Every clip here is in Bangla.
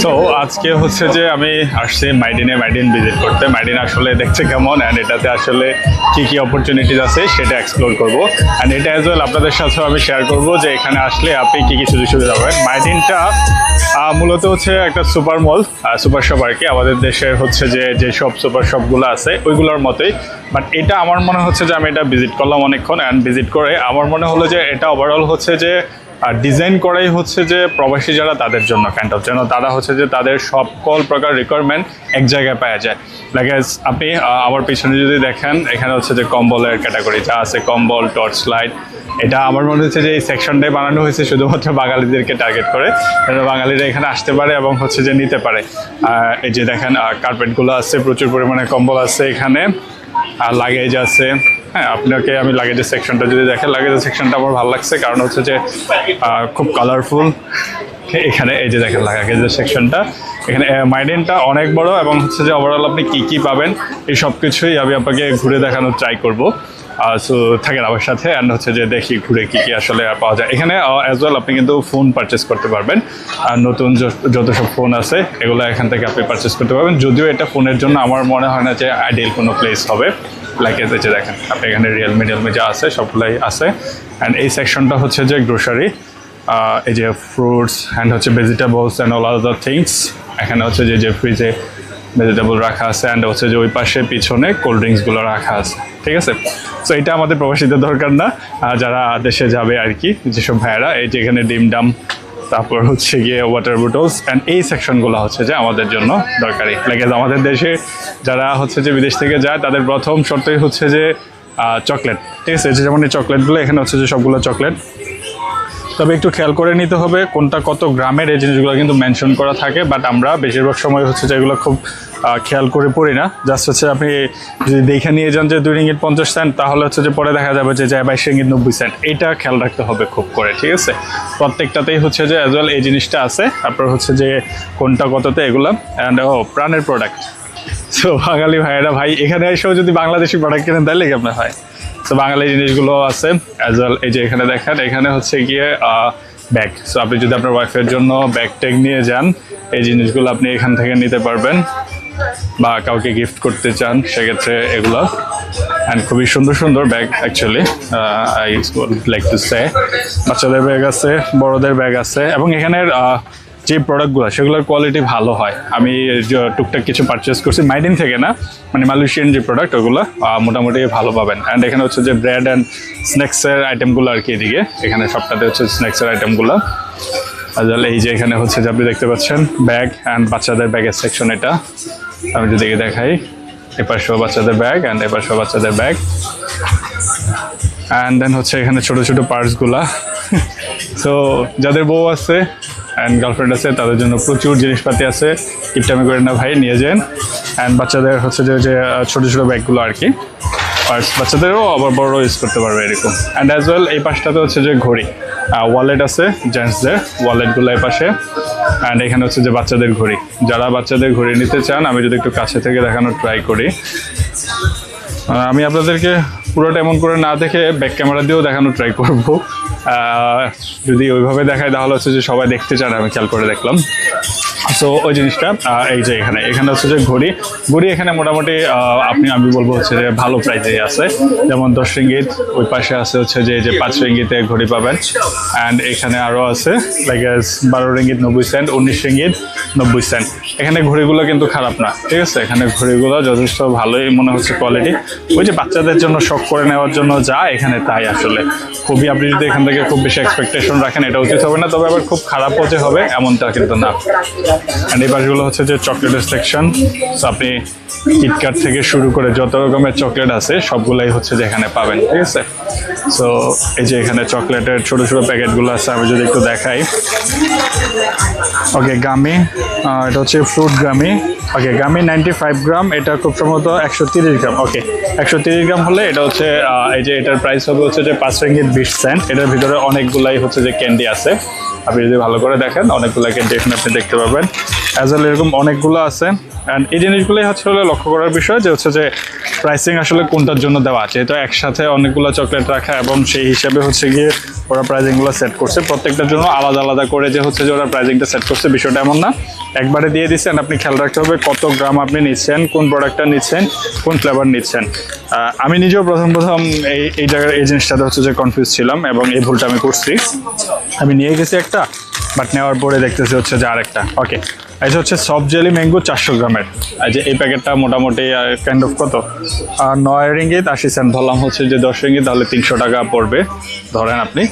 সো আজকে হচ্ছে যে আমি আসছি মাইডিন ভিজিট করতে। মাইডিন আসলে দেখছে কেমন অ্যান্ড এটাতে আসলে কি কি অপরচুনিটিস আছে সেটা এক্সপ্লোর করবো অ্যান্ড এটা অ্যাজ ওয়েল আপনাদের সাথেও আমি শেয়ার করবো যে এখানে আসলে আপনি কি কি সুযোগ সুবিধা পাবেন। মাইডিনটা মূলত হচ্ছে একটা সুপার মল, সুপার শপ আর কি। আমাদের দেশের হচ্ছে যে যেসব সুপার শপগুলো আছে ওইগুলোর মতোই, বাট এটা আমার মনে হচ্ছে যে আমি এটা ভিজিট করলাম অনেকক্ষণ অ্যান্ড ভিজিট করে আমার মনে হলো যে এটা ওভারঅল হচ্ছে যে ডিজাইন করাই হচ্ছে যে প্রবাসী যারা তাদের জন্য কাইন্ড অফ, যেন তারা হচ্ছে যে তাদের সকল প্রকার রিকোয়ারমেন্ট এক জায়গায় পাওয়া যায়। লাইক আপনি আমার পিছনে যদি দেখেন এখানে হচ্ছে যে কম্বলের ক্যাটাগরি যা আছে, কম্বল, টর্চ লাইট, এটা আমার মনে হচ্ছে যে এই সেকশনটাই বানানো হয়েছে শুধুমাত্র বাঙালিদেরকে টার্গেট করে, যেন বাঙালিরা এখানে আসতে পারে এবং হচ্ছে যে নিতে পারে। এই যে দেখেন কার্পেটগুলো আছে, প্রচুর পরিমাণে কম্বল আছে এখানে, আর লাগেজ আছে। হ্যাঁ, আপনাকে আমি লাগেজের সেকশনটা যদি দেখেন, লাগেজের সেকশনটা আমার ভালো লাগছে কারণ হচ্ছে যে খুব কালারফুল। এখানে এই যে দেখেন লাগেজের সেকশনটা, এখানে মাইডিনটা অনেক বড় এবং হচ্ছে যে ওভারঅল আপনি কী কী পাবেন এই সব কিছুই আমি আপনাকে ঘুরে দেখানোর ট্রাই করবো। সো থাকেন আমার সাথে অ্যান্ড হচ্ছে যে দেখি ঘুরে কী কী আসলে পাওয়া যায় এখানে। অ্যাজ ওয়েল আপনি কিন্তু ফোন পারচেস করতে পারবেন, আর নতুন যত সব ফোন আছে এগুলো এখান থেকে আপনি পারচেস করতে পারবেন। যদিও এটা ফোনের জন্য আমার মনে হয় না যে আইডিয়াল কোনো প্লেস হবে। লাইক এই যে দেখেন আপনি এখানে রিয়েলমি যা আছে সবগুলাই আছে। অ্যান্ড এই সেকশনটা হচ্ছে যে গ্রোসারি, এই যে ফ্রুটস অ্যান্ড হচ্ছে vegetables and all other things. এখানে হচ্ছে যে ফ্রিজে ভেজিটেবল রাখা আছে অ্যান্ড হচ্ছে যে ওই পাশে পিছনে কোল্ড ড্রিঙ্কসগুলো রাখা আছে, ঠিক আছে। সো এটা আমাদের প্রবাসীদের দরকার না, যারা দেশে যাবে আর কি, যেসব ভাইয়েরা। এই যে এখানে ডিম ডাম, তারপর হচ্ছে গিয়ে ওয়াটার বোটলস অ্যান্ড এই সেকশনগুলো হচ্ছে যে আমাদের জন্য দরকারি। লাইক আমাদের দেশে যারা হচ্ছে যে বিদেশ থেকে যায় তাদের প্রথম শর্তই হচ্ছে যে চকলেট, ঠিক আছে। যেমন এই চকলেটগুলো এখানে হচ্ছে যে সবগুলো চকলেট, তবে একটু খেয়াল করে নিতে হবে কোনটা কত গ্রামের, এই জিনিসগুলো কিন্তু মেনশন করা থাকে, বাট আমরা বেশিরভাগ সময় হচ্ছে যে এগুলো খুব খেয়াল করে পড়ি না। জাস্ট হচ্ছে আপনি যদি দেখে নিয়ে যান যে 2 রিঙ্গিট 50 সেন্ট, তাহলে হচ্ছে যে পরে দেখা যাবে যে 22 রিঙ্গিট 90 সেন্ট। এইটা খেয়াল রাখতে হবে খুব করে, ঠিক আছে। প্রত্যেকটাতেই হচ্ছে যে অ্যাজ ওয়েল এই জিনিসটা আছে, তারপর হচ্ছে যে কোনটা কততে এগুলো। অ্যান্ড প্রাণের প্রোডাক্ট। সো বাঙালি ভাইয়েরা ভাই এখানে এসেও যদি বাংলাদেশি প্রোডাক্ট কেনেন তাহলে কি আপনার হয়। তো বাঙালি জিনিসগুলো আছে অ্যাজ ওয়েল। এই যে এখানে দেখেন, এখানে হচ্ছে গিয়ে ব্যাগ। সো আপনি যদি আপনার ওয়াইফের জন্য ব্যাগ ট্যাগ নিয়ে যান, এই জিনিসগুলো আপনি এখান থেকে নিতে পারবেন, বা কাউকে গিফট করতে চান সেক্ষেত্রে এগুলো। অ্যান্ড খুবই সুন্দর সুন্দর bag actually, I like to say. বাচ্চাদের ব্যাগ আছে, বড়দের ব্যাগ আছে, এবং এখানের যে প্রোডাক্টগুলো সেগুলোর কোয়ালিটি ভালো হয়। আমি টুকটাক কিছু পারচেস করছি মাইডিন থেকে, না মানে মালয়েশিয়ান যে প্রোডাক্ট ওগুলো মোটামুটি ভালো পাবেন। অ্যান্ড এখানে হচ্ছে যে ব্রেড অ্যান্ড স্ন্যাক্সের আইটেমগুলো আর কি, এদিকে এখানে সবটাতে হচ্ছে স্ন্যাক্সের আইটেমগুলো। আসলে এই যে এখানে হচ্ছে যে আপনি দেখতে পাচ্ছেন ব্যাগ অ্যান্ড বাচ্চাদের ব্যাগের সেকশন। এটা আমি যদি দেখাই, এপাশেও বাচ্চাদের ব্যাগ অ্যান্ড এপাশেও বাচ্চাদের ব্যাগ। অ্যান্ড দেন হচ্ছে এখানে ছোটো ছোটো পার্টসগুলা। সো যাদের বউ আছে অ্যান্ড গার্লফ্রেন্ড আছে তাদের জন্য প্রচুর জিনিসপাতি আছে, কিপটামি করে না ভাই, নিয়ে যান। অ্যান্ড বাচ্চাদের হচ্ছে যে ছোটো ছোটো ব্যাগগুলো আর কি, পার্টস বাচ্চাদেরও আবার বড় ইউজ করতে পারবে এরকম। অ্যান্ড অ্যাজ ওয়েল এই পাশটাতে হচ্ছে যে ঘড়ি, ওয়ালেট আছে জেন্টসদের, ওয়ালেটগুলো এই পাশে। অ্যান্ড এখানে হচ্ছে যে বাচ্চাদের ঘড়ি, যারা বাচ্চাদের ঘড়ি নিতে চান, আমি যদি একটু কাছে থেকে দেখানোর ট্রাই করি। আমি আপনাদেরকে পুরোটা এমন করে না দেখে ব্যাক ক্যামেরা দিয়েও দেখানোর ট্রাই করব। যদি ওইভাবে দেখায় তাহলে হচ্ছে যে সবাই দেখতে চান, আমি খেয়াল করে দেখলাম। সো ওই জিনিসটা এই যে এখানে হচ্ছে যে ঘড়ি এখানে মোটামুটি আমি বলবো হচ্ছে যে ভালো প্রাইসে আছে। যেমন 10 রিঙ্গিত, ওই পাশে আছে হচ্ছে যে 5 রিঙ্গিতে ঘড়ি পাবেন। অ্যান্ড এখানে আরও আছে like 12 ringgit 90 cent, 19 ringgit 90 cent. এখানে ঘড়িগুলো কিন্তু খারাপ না, ঠিক আছে। এখানে ঘড়িগুলো যথেষ্ট ভালোই মনে হচ্ছে কোয়ালিটি। ওই যে বাচ্চাদের জন্য শখ করে নেওয়ার জন্য যা এখানে তাই আসলে খুবই, আপনি যদি এখান থেকে খুব বেশি এক্সপেকটেশন রাখেন এটা উচিত হবে না, তবে আবার খুব খারাপও যে হবে এমনটা কিন্তু না। অ্যান্ড এই পাশগুলো হচ্ছে যে চকলেটের সেকশন। সো আপনি কিটক্যাট থেকে শুরু করে যত রকমের চকলেট আছে সবগুলাই হচ্ছে যে এখানে পাবেন, ঠিক আছে। সো এই যে এখানে চকলেটের ছোটো ছোটো প্যাকেটগুলো আছে, আমি যদি একটু দেখাই। ওকে, গামি, এটা হচ্ছে ফ্রুট গামি। ওকে, গামি 95 গ্রাম, এটা খুব সম্ভবত 130 গ্রাম। ওকে, 130 গ্রাম হলে এটা হচ্ছে এই যে এটার প্রাইস হবে হচ্ছে যে 5 রিঙ্গিত 20 সেন্ট। এটার ভিতরে অনেকগুলাই হচ্ছে যে ক্যান্ডি আছে, আপনি যদি ভালো করে দেখেন অনেকগুলো ক্যান্ডি এখানে আপনি দেখতে পাবেন। অ্যাজ ওয়েল এরকম অনেকগুলো আছে। অ্যান্ড এই জিনিসগুলোই হচ্ছে লক্ষ্য করার বিষয় যে হচ্ছে যে প্রাইসিং আসলে কোনটার জন্য দেওয়া আছে, তো একসাথে অনেকগুলো চকলেট রাখা এবং সেই হিসাবে হচ্ছে গিয়ে ওরা প্রাইজিংগুলো সেট করছে প্রত্যেকটার জন্য আলাদা আলাদা করে, যে হচ্ছে যে ওরা প্রাইজিংটা সেট করছে বিষয়টা এমন না, একবারে দিয়ে দিচ্ছেন। আপনি খেয়াল রাখতে হবে কত গ্রাম আপনি নিচ্ছেন, কোন প্রোডাক্টটা নিচ্ছেন, কোন ফ্লেভার নিচ্ছেন। আমি নিজেও প্রথম এই জায়গার এই জিনিসটাতে হচ্ছে যে কনফিউজ ছিলাম এবং এই ভুলটা আমি করছি। আমি নিয়ে গেছি একটা, বাট নেওয়ার পরে দেখতেছি হচ্ছে যে আরেকটা। ওকে, এটা হচ্ছে সফট জেলি ম্যাঙ্গো 400 গ্রামের। যে এই প্যাকেটটা মোটামুটি কাইন্ড অফ কত 9 রিঙ্গিত 80 সেন্ট, ধরলাম হচ্ছে যে 10 রিঙ্গিত, তাহলে 300 টাকা পড়বে ধরেন আপনি।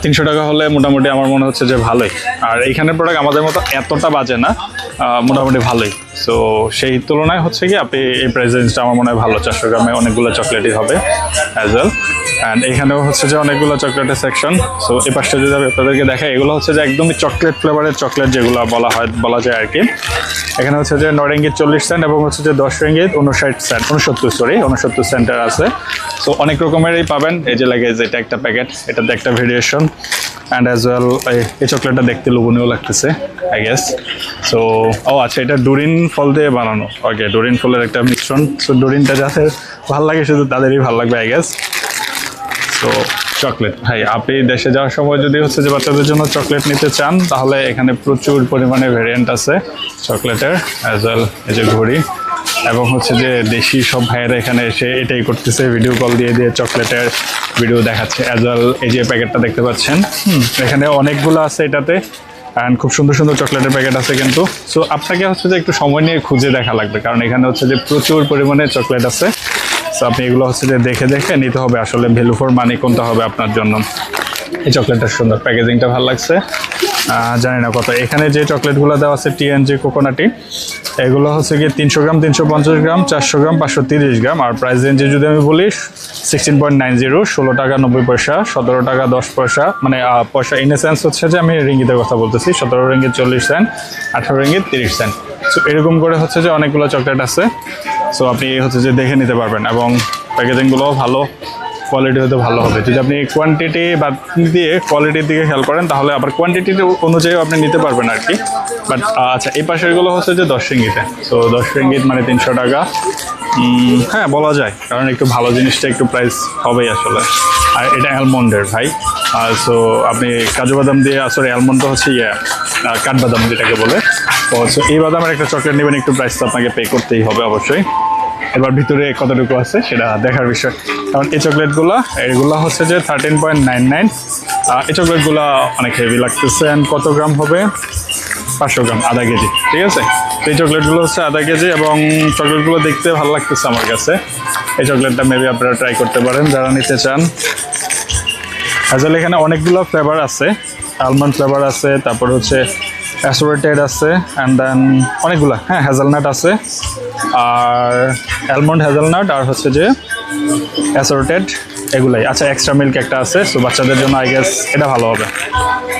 300 টাকা হলে মোটামুটি আমার মনে হচ্ছে যে ভালোই। আর এইখানের প্রোডাক্ট আমাদের মতো এতটা বাজে না, মোটামুটি ভালোই। সো সেই তুলনায় হচ্ছে কি আপনি এই প্রাইস রেঞ্জটা আমার মনে হয় ভালো। 400 গ্রামে অনেকগুলো চকলেটই হবে অ্যাজ ওয়েল। অ্যান্ড এখানেও হচ্ছে যে অনেকগুলো চকলেটের সেকশন। সো এই পাশটা যদি আমি আপনাদেরকে দেখাই, এগুলো হচ্ছে যে একদমই চকলেট ফ্লেভারের চকলেট যেগুলো বলা যায় আর কি। এখানে হচ্ছে যে 9 রিঙ্গিত 40 সেন্ট এবং হচ্ছে যে 10 রিঙ্গিত 69 সেন্টের আছে। সো অনেক রকমেরই পাবেন। এই যে লাগে যে এটা একটা প্যাকেট, এটাতে একটা ভেরিয়েশন। অ্যান্ড অ্যাজ ওয়েল এই চকলেটটা দেখতে লোভনীয় লাগতেছে আই গেস। সো আচ্ছা, এটা ডুরিন ফল দিয়ে বানানো। ওকে, ডুরিন ফলের একটা মিশ্রণ। সো ডুরিনটা যাদের ভালো লাগে শুধু তাদেরই ভালো লাগবে আই গেস। তো চকলেট ভাই, আপনি দেশে যাওয়ার সময় যদি হচ্ছে যে বাচ্চাদের জন্য চকলেট নিতে চান, তাহলে এখানে প্রচুর পরিমাণে ভেরিয়েন্ট আছে চকলেটের অ্যাজ ওয়েল। এই যে ঘড়ি এবং হচ্ছে যে দেশি সব ভাইয়েরা এখানে এসে এটাই করতেছে, ভিডিও কল দিয়ে চকলেটের ভিডিও দেখাচ্ছে অ্যাজ ওয়েল। এই যে প্যাকেটটা দেখতে পাচ্ছেন, এখানে অনেকগুলো আছে এটাতে, অ্যান্ড খুব সুন্দর সুন্দর চকলেটের প্যাকেট আছে কিন্তু। সো আপনাকে হচ্ছে যে একটু সময় নিয়ে খুঁজে দেখা লাগবে, কারণ এখানে হচ্ছে যে প্রচুর পরিমাণে চকলেট আছে। সো আপনি এগুলো হচ্ছে যে দেখে নিতে হবে আসলে ভ্যালু ফর মানি কোনটা হবে আপনার জন্য। এই চকলেটটা সুন্দর, প্যাকেজিংটা ভালো লাগছে। জানি না কত, এখানে যে চকলেটগুলো দেওয়া আছে TNG কোকোনাটি, এগুলো হচ্ছে গিয়ে 300 গ্রাম, 350 গ্রাম, 400 গ্রাম, 530 গ্রাম। আর প্রাইস রেঞ্জে যদি আমি বলি 16.90, 16 টাকা 90 পয়সা, 17 টাকা 10 পয়সা, মানে পয়সা ইন এ সেন্স হচ্ছে যে আমি রিঙ্গিতের কথা বলতেছি, 17 ringgit 40 cent, 18 ringgit 30 cent. So এরকম করে হচ্ছে যে অনেকগুলো চকলেট আছে। সো আপনি হচ্ছে যে দেখে নিতে পারবেন এবং প্যাকেজিংগুলোও ভালো, কোয়ালিটি হয়তো ভালো হবে। যদি আপনি কোয়ান্টিটি বাদ দিয়ে কোয়ালিটির দিকে খেয়াল করেন, তাহলে আবার কোয়ান্টিটি অনুযায়ী আপনি নিতে পারবেন আর কি। বাট আচ্ছা, এই পাশেরগুলো হচ্ছে যে 10 রিঙ্গিতে। সো 10 রিঙ্গিত মানে 300 টাকা। হ্যাঁ, বলা যায়, কারণ একটু ভালো জিনিসটা একটু প্রাইস হবেই আসলে। আর এটা অ্যালমন্ডের ভাই। সো আপনি কাজু বাদাম দিয়ে, সরি অ্যালমন্ডটা হচ্ছে কাঠবাদাম যেটাকে বলে। তো এই বাদামের একটা চকলেট নেবেন, একটু প্রাইস তো আপনাকে পে করতেই হবে অবশ্যই। এবার ভিতরে কতটুকু আছে সেটা দেখার বিষয়। কারণ এই চকলেটগুলো এগুলো হচ্ছে যে 13.99। এই চকলেটগুলো অনেক হেভি লাগতেছে। অ্যান্ড কত গ্রাম হবে? 500 গ্রাম, আধা কেজি। ঠিক আছে, এই চকলেটগুলো হচ্ছে আধা কেজি এবং চকলেটগুলো দেখতে ভালো লাগতেছে আমার কাছে। এই চকলেটটা মেবি আপনারা ট্রাই করতে পারেন যারা নিতে চান। আসলে এখানে অনেকগুলো ফ্লেভার আছে, আলমন্ড ফ্লেভার আছে, তারপর হচ্ছে অ্যাসোরেটেড আছে, অ্যান্ড দেন অনেকগুলো, হ্যাঁ হ্যাজেলনাট আছে, আর অ্যালমন্ড হ্যাজেলনাট, আর হচ্ছে যে অ্যাসোরেটেড, এগুলাই। আচ্ছা, এক্সট্রা মিল্ক একটা আছে। সো বাচ্চাদের জন্য আই গেস এটা ভালো হবে।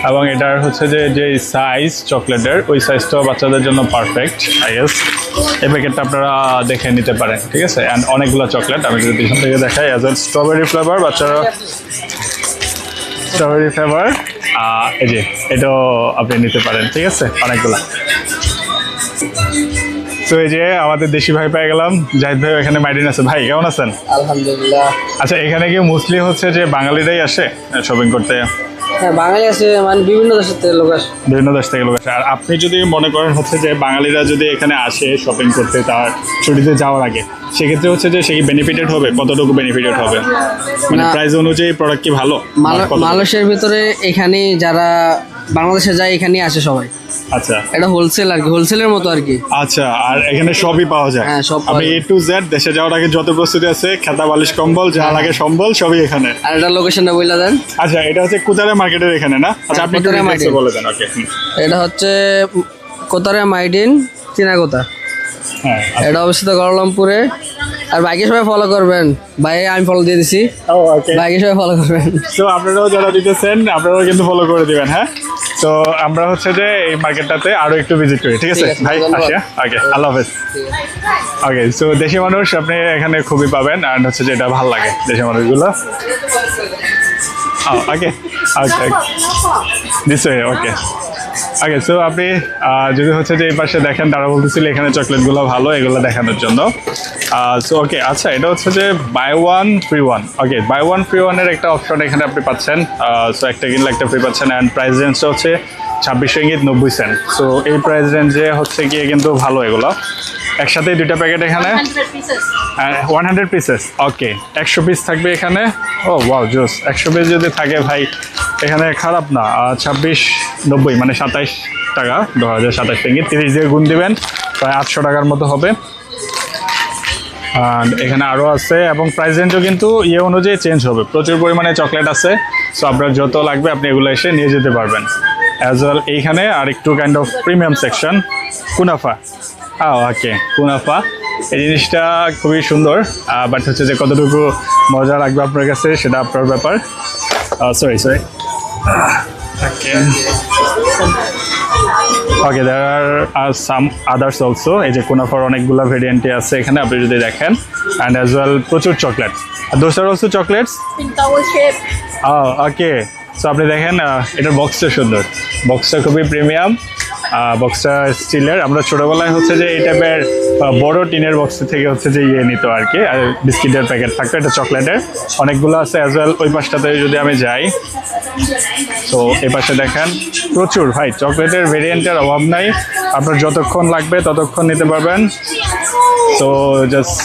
এবং এটার হচ্ছে যে সাইজ চকলেটের, ওই সাইজটাও বাচ্চাদের জন্য পারফেক্ট আই গেস। এই প্যাকেটটা আপনারা দেখে নিতে পারেন। ঠিক আছে, অ্যান্ড অনেকগুলো চকলেট আমি যদি পিছন থেকে দেখাই, অ্যাজ ওয়েল স্ট্রবেরি ফ্লেভার, বাচ্চারা স্ট্রবেরি ফ্লেভার, এই যে এটাও আপনি নিতে পারেন। ঠিক আছে, অনেকগুলো। তো এই যে আমাদের দেশি ভাই পেয়ে গেলাম, জাহিদ ভাই এখানে মাইডিন আছে। ভাই কেমন আছেন? আলহামদুলিল্লাহ। আচ্ছা, এখানে কি মোস্টলি হচ্ছে যে বাঙালিরাই আসে শপিং করতে? হ্যাঁ, বাঙালি আছে, মানে বিভিন্ন দেশের থেকে লোক আসে। বিভিন্ন দেশ থেকে লোক আসে। আর আপনি যদি মনে করেন হচ্ছে যে বাঙালিরা যদি এখানে আসে শপিং করতে তার ছুটিতে যাওয়ার আগে, সেক্ষেত্রে হচ্ছে যে সে কি বেনিফিটেড হবে? কতটুকু বেনিফিটেড হবে? মানে প্রাইস অনুযায়ী প্রোডাক্ট কি ভালো? মালয়েশিয়ার ভিতরে এখানে যারা বাংলাদেশে যায় এখানেই আসে সবাই। আচ্ছা, এটা হোলসেল আর কি, হোলসেলের মতো আর কি। আচ্ছা, আর এখানে সবই পাওয়া যায়? হ্যাঁ, সব আমি A to Z দেশে যাওয়ার আগে যত প্রস্তুতি আছে, খেতা বালিশ কম্বল যা লাগে সম্বল সবই এখানে। আর এটা লোকেশনটা বলে দেন। আচ্ছা, এটা হচ্ছে কোতারা মার্কেটের এখানে না? আচ্ছা, আপনি একটু ডিটেইলসে বলে দেন। ওকে, এটা হচ্ছে কোতারা মাইডিন, চিনাকোতা। হ্যাঁ, এটা অবস্থিত কুয়ালালামপুরে। আর বাইকে সবাই ফলো করবেন। ভাই আমি ফলো দিয়ে দিছি, বাইকে সবাই ফলো করবেন। তো আপনারাও যারা দিতেছেন আপনারাও কিন্তু ফলো করে দিবেন। হ্যাঁ, তো আমরা হচ্ছে যে এই মার্কেটটাতে আরো একটু ভিজিট করি। ঠিক আছে ভাই, আসি। ওকে, আল্লাহ হাফেজ। ওকে, সো দেশি মানুষ আপনি এখানে খুবই পাবেন, আর হচ্ছে যে এটা ভালো লাগে দেশি মানুষগুলো। Okay, okay, this way. Okay, okay, so আপনি যদি হচ্ছে যে এই পাশে দেখেন, তারা বলতেছিল এখানে চকলেটগুলো ভালো, এগুলো দেখানোর জন্য। সো ওকে, আচ্ছা, এটা হচ্ছে যে buy one free one. Okay, buy one free ওয়ানের একটা অপশন এখানে আপনি পাচ্ছেন। সো একটা কিনলে একটা ফ্রি পাচ্ছেন, অ্যান্ড প্রাইস রেঞ্জটা হচ্ছে 26 রিঙ্গিত 90 সেন্ট। সো এই প্রাইস রেঞ্জে হচ্ছে গিয়ে কিন্তু ভালো এগুলো। একসাথে দুইটা প্যাকেট এখানে 100 পিসেস। ওকে, 100 পিস থাকবে এখানে। ও ওয়াও, জোস। 100 পিস যদি থাকে ভাই এখানে খারাপ না। 26.90 মানে 27 টাকা, 2027 রিঙ্গিত। 30 দিয়ে গুণ দিবেন, প্রায় 800 টাকার মতো হবে। আর এখানে আরও আছে, এবং প্রাইস রেঞ্জও কিন্তু ইয়ে অনুযায়ী চেঞ্জ হবে। প্রচুর পরিমাণে চকলেট আছে। সো আপনার যত লাগবে আপনি এগুলো এসে নিয়ে যেতে পারবেন। অ্যাজ ওয়েল এইখানে আর একটু কাইন্ড অফ প্রিমিয়াম সেকশন, কুনাফা। ওকে, কুনাফা এই জিনিসটা খুবই সুন্দর, বাট হচ্ছে যে কতটুকু মজা লাগবে আপনার কাছে সেটা আপনার ব্যাপার। Sorry okay, there are some others also. এই যে কুনাফার অনেকগুলো ভেরিয়েন্টে আছে এখানে আপনি যদি দেখেন, অ্যান্ড অ্যাজ ওয়েল প্রচুর chocolate. Those are also chocolates. Okay, so আপনি দেখেন এটার বক্সটা সুন্দর, বক্সটা খুবই প্রিমিয়াম। বক্সটা স্টিলের। আমরা ছোটোবেলায় হচ্ছে যে এই টাইপের বড় টিনের বক্স থেকে হচ্ছে যে ইয়ে নিত আর কি, আর বিস্কিটের প্যাকেট থাকতো। এটা চকলেটের অনেকগুলো আছে অ্যাজ ওয়েল। ওই পাশটাতে যদি আমি যাই, তো এই পাশে দেখেন প্রচুর ভাই চকলেটের ভেরিয়েন্টের অভাব নাই। আপনার যতক্ষণ লাগবে ততক্ষণ নিতে পারবেন। তো জাস্ট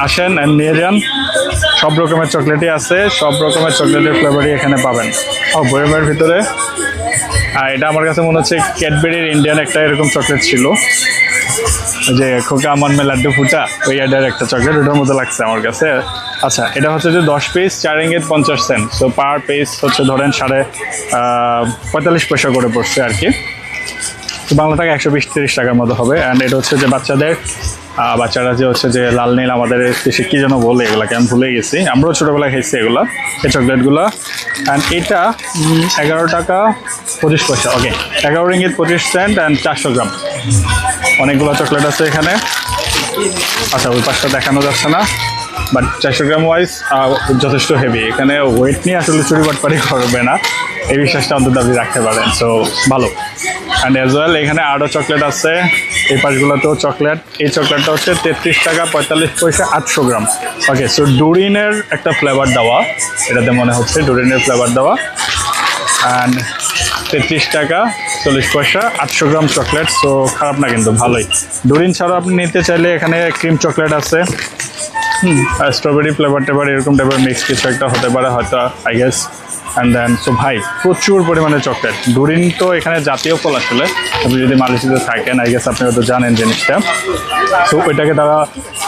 আসেন অ্যান্ড নিয়ে যান। সব রকমের চকলেটই আছে, সব রকমের চকলেটের ফ্লেভারই এখানে পাবেন। বয়ামের ভিতরে এটা আমার কাছে মনে হচ্ছে ক্যাডবেরির ইন্ডিয়ান একটা এরকম চকলেট ছিল, যে খোকা আমার মে লাড্ডু ফুটা, ওই অ্যাডের একটা চকলেট, ওটার মতো লাগছে আমার কাছে। আচ্ছা, এটা হচ্ছে যে 10 piece 4 ringgit 50 cent. So per piece হচ্ছে ধরেন 45 পয়সা করে পড়ছে আর কি। তো বাংলা টাকা 120-30 টাকার মতো হবে। অ্যান্ড এটা হচ্ছে যে বাচ্চারা যে হচ্ছে যে লাল নীল, আমাদের দেশে কী যেন বলে এগুলোকে, আমি ভুলে গেছি। আমরাও ছোটোবেলায় খাইছি এগুলো, এই চকলেটগুলো। অ্যান্ড এটা 11 টাকা 25 পয়সা। ওকে, 11 রিঙ্গিত 25 সেন্ট অ্যান্ড 400 গ্রাম। অনেকগুলো চকলেট আছে এখানে। আচ্ছা, ওই পাশটা দেখানো যাচ্ছে না, বাট 400 গ্রাম ওয়াইজ যথেষ্ট হেভি। এখানে ওয়েট নিয়ে আসলে চুরি বাটপারি করবে না, এই বিশ্বাসটা অন্তত আপনি রাখতে পারেন। সো ভালো। অ্যান্ড অ্যাজ ওয়েল এখানে আরও চকলেট আছে, এই পাশগুলোতেও চকলেট। এই চকলেটটা হচ্ছে 33 টাকা 45 পয়সা 800 গ্রাম। ওকে, সো ডুরিনের একটা ফ্লেভার দেওয়া, এটাতে মনে হচ্ছে ডুরিনের ফ্লেভার দেওয়া। অ্যান্ড 33 টাকা 40 পয়সা 800 গ্রাম চকলেট। সো খারাপ না, কিন্তু ভালোই। ডুরিন ছাড়াও আপনি নিতে চাইলে এখানে ক্রিম চকলেট আছে, স্ট্রবেরি ফ্লেভার টেভার এরকম টাইপের মিক্স কিছু একটা হতে পারে হয়তো, I guess. And then so ভাই প্রচুর পরিমাণে চকলেট। ডুরিন তো এখানে জাতীয় ফল আসলে, আপনি যদি মালয়েশিয়াতে থাকেন আই গেস আপনি হয়তো জানেন জিনিসটা। সো ওইটাকে তারা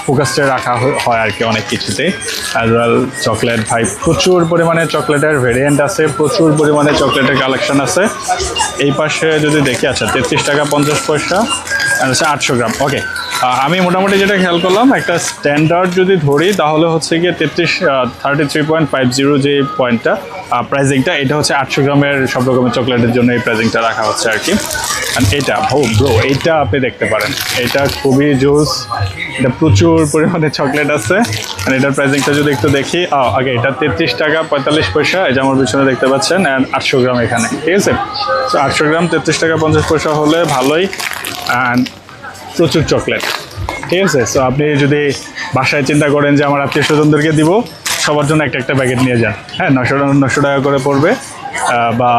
ফোকাসে রাখা হয় আর কি অনেক কিছুতেই। অ্যাজ ওয়েল চকলেট ভাই প্রচুর পরিমাণে চকলেটের ভেরিয়েন্ট আছে, প্রচুর পরিমাণে চকলেটের কালেকশন আছে। এই পাশে যদি দেখি, আচ্ছা 33 টাকা 50 পয়সা আর হচ্ছে 800 গ্রাম। ওকে, আমি মোটামুটি যেটা খেয়াল করলাম, একটা স্ট্যান্ডার্ড যদি ধরি তাহলে হচ্ছে গিয়ে 33.50 যে পয়েন্টটা প্রাইজিংটা, এটা হচ্ছে 800 গ্রামের সব রকমের চকলেটের জন্য এই প্রাইজিংটা রাখা হচ্ছে আর কি। অ্যান্ড এটা ব্রো এইটা আপনি দেখতে পারেন, এটা খুবই জুস, এটা প্রচুর পরিমাণে চকলেট আছে। অ্যান্ড এটার প্রাইজিংটা যদি একটু দেখি, আগে এটা 33 টাকা 45 পয়সা, এই যে আমার পিছনে দেখতে পাচ্ছেন। অ্যান্ড 800 গ্রাম এখানে, ঠিক আছে। তো 800 গ্রাম 33 টাকা 50 পয়সা হলে ভালোই। অ্যান্ড প্রচুর চকলেট, ঠিক আছে। সো আপনি যদি বাসায় চিন্তা করেন যে আমার আত্মীয় স্বজনদেরকে দিব, সবার জন্য একটা একটা প্যাকেট নিয়ে যান। হ্যাঁ, 900 টাকা করে পড়বে, বা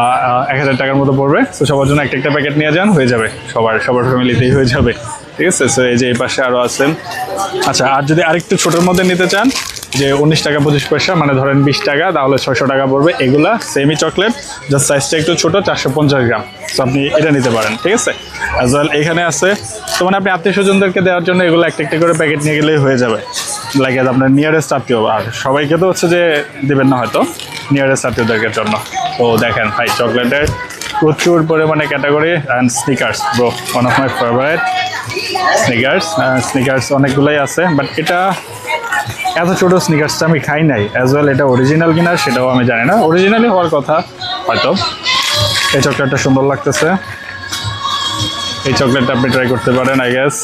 1000 টাকার মতো পড়বে। তো সবার জন্য একটা একটা প্যাকেট নিয়ে যান, হয়ে যাবে, সবার ফ্যামিলিতেই হয়ে যাবে, ঠিক আছে। সো এই যে এই পাশে আরও আছেন। আচ্ছা, আর যদি আরেকটু ছোটোর মধ্যে নিতে চান, যে 19 টাকা 25 পয়সা, মানে ধরেন 20 টাকা, তাহলে 600 টাকা পড়বে। এগুলা সেমি চকলেট, জাস্ট সাইজটা একটু ছোটো, 450 গ্রাম। সো আপনি এটা নিতে পারেন, ঠিক আছে। অ্যাজ ওয়েল এখানে আছে, তো মানে আপনি আত্মীয় স্বজনদেরকে দেওয়ার জন্য এগুলো একটা একটা করে প্যাকেট নিয়ে গেলেই হয়ে যাবে। লাগে আপনার নিয়ারেস্ট আত্মীয়, আর সবাইকে তো হচ্ছে যে দেবেন না হয়তো, নিয়ারেস্ট আত্মীয়দের জন্য। তো দেখেন ভাই চকলেটের প্রচুর পরিমাণে category. And Snickers bro, one of my favourite. Snickers অনেকগুলোই আছে, বাট এটা এত ছোটো স্নিকার্সটা আমি খাই নাই। অ্যাজ ওয়েল এটা অরিজিনাল কিনা সেটাও আমি জানি না, অরিজিনালি হওয়ার কথা হয়তো। এই চকলেটটা সুন্দর লাগতেছে, এই চকলেটটা আপনি ট্রাই করতে পারেন আই গেস।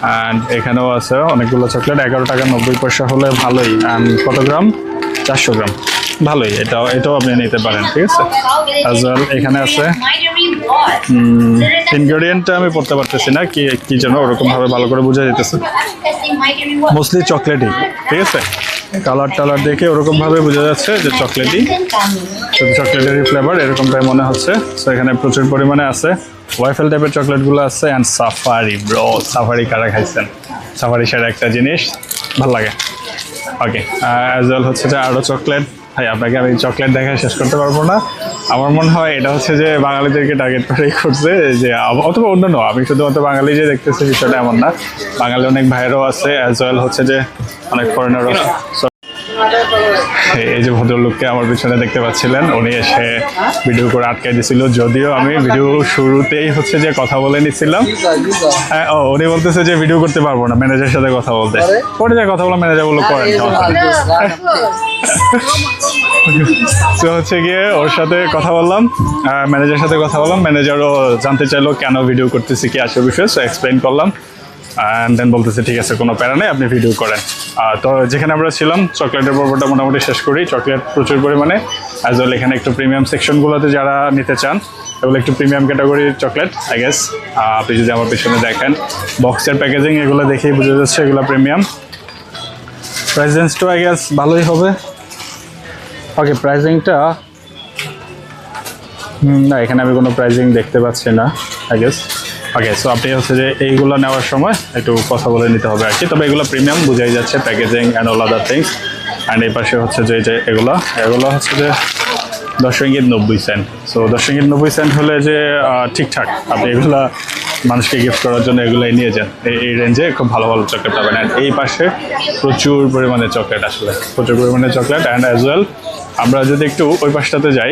অ্যান্ড এখানেও আছে অনেকগুলো চকলেট, 11 টাকা 90 পয়সা হলে ভালোই। অ্যান্ড কত গ্রাম? 400 গ্রাম। ভালোই, এটাও আপনি নিতে পারেন, ঠিক আছে। as well এখানে আছে ইনগ্রেডিয়েন্টটা আমি পড়তে পারতেছি না, কি যেন ওরকম ভাবে ভালো করে বোঝা যেতেছে, মোস্টলি চকলেটই, ঠিক আছে। কালার দেখে ওরকম ভাবে বোঝা যাচ্ছে যে চকলেটই, শুধু চকলেটেরই ফ্লেভার এরকমটাই মনে হচ্ছে। সো এখানে প্রচুর পরিমাণে আছে ওয়াইফেল টাইপের চকলেটগুলো আছে। অ্যান্ড সাফারি ব্রো, সাফারি কারা খাইছেন? সাফারি সেরা একটা জিনিস, ভালো লাগে। ওকে, অ্যাজ ওয়েল হচ্ছে যে আরও চকলেট। ভাই আপনাকে আমি চকলেট দেখায় শেষ করতে পারবো না। আমার মনে হয় এটা হচ্ছে যে বাঙালিদেরকে টার্গেট করেই করছে, যে অথবা অন্য নয়, আমি শুধুমাত্র বাঙালি যে দেখতেছি বিষয়টা এমন না, বাঙালি অনেক ভাইয়েরও আছে, অ্যাজ ওয়েল হচ্ছে যে অনেক ফরেনারও আছে। এই যে ভদ্রলোককে আমার পিছনে দেখতে পাচ্ছিলেন, উনি এসে ভিডিও করে আটকাই দিছিল, যদিও আমি ভিডিও শুরুতেই হচ্ছে যে কথা বলে নিছিলাম। উনি বলতেছে যে ভিডিও করতে পারবো না, ম্যানেজারের সাথে কথা বলতে। পরে যে কথা বলো, ম্যানেজার বললো করেন। তো হচ্ছে গিয়ে ওর সাথে কথা বললাম, ম্যানেজারের সাথে কথা বললাম। ম্যানেজারও জানতে চাইলো কেন ভিডিও করতেছি, কি আসে বিষয়, সো এক্সপ্লেন করলাম। অ্যান্ড দেন বলতেছে ঠিক আছে, কোনো প্যারা নেই, আপনি ভিডিও করেন। তো যেখানে আমরা ছিলাম, চকলেটের পর্বটা মোটামুটি শেষ করি। চকলেট প্রচুর পরিমাণে, অ্যাজ ওয়েল এখানে একটু প্রিমিয়াম সেকশনগুলোতে যারা নিতে চান, এগুলো একটু প্রিমিয়াম ক্যাটাগরির চকলেট আই গেস। আপনি যদি আমার পিছনে দেখেন বক্সের প্যাকেজিং, এগুলো দেখেই বোঝা যাচ্ছে এগুলো প্রিমিয়াম। প্রাইস রেঞ্জটাও আই গেস ভালোই হবে। ওকে, প্রাইজিংটা না, এখানে আমি কোনো প্রাইজিং দেখতে পাচ্ছি না আই গেস। ওকে, সো আপনি হচ্ছে যে এইগুলো নেওয়ার সময় একটু কথা বলে নিতে হবে আর কি। তবে এগুলো প্রিমিয়াম বোঝাই যাচ্ছে, packaging and all other things. And এই পাশে হচ্ছে যে এগুলো হচ্ছে যে 10 ringgit 90 cent. So 10 ringgit 90 cent হলে যে ঠিকঠাক, আপনি এগুলা মানুষকে গিফট করার জন্য এগুলাই নিয়ে যান। এই রেঞ্জে খুব ভালো ভালো চকলেট পাবেন। অ্যান্ড এই পাশে প্রচুর পরিমাণে চকলেট, আসলে প্রচুর পরিমাণে চকলেট। অ্যান্ড অ্যাজ ওয়েল আমরা যদি একটু ওই পাশটাতে যাই,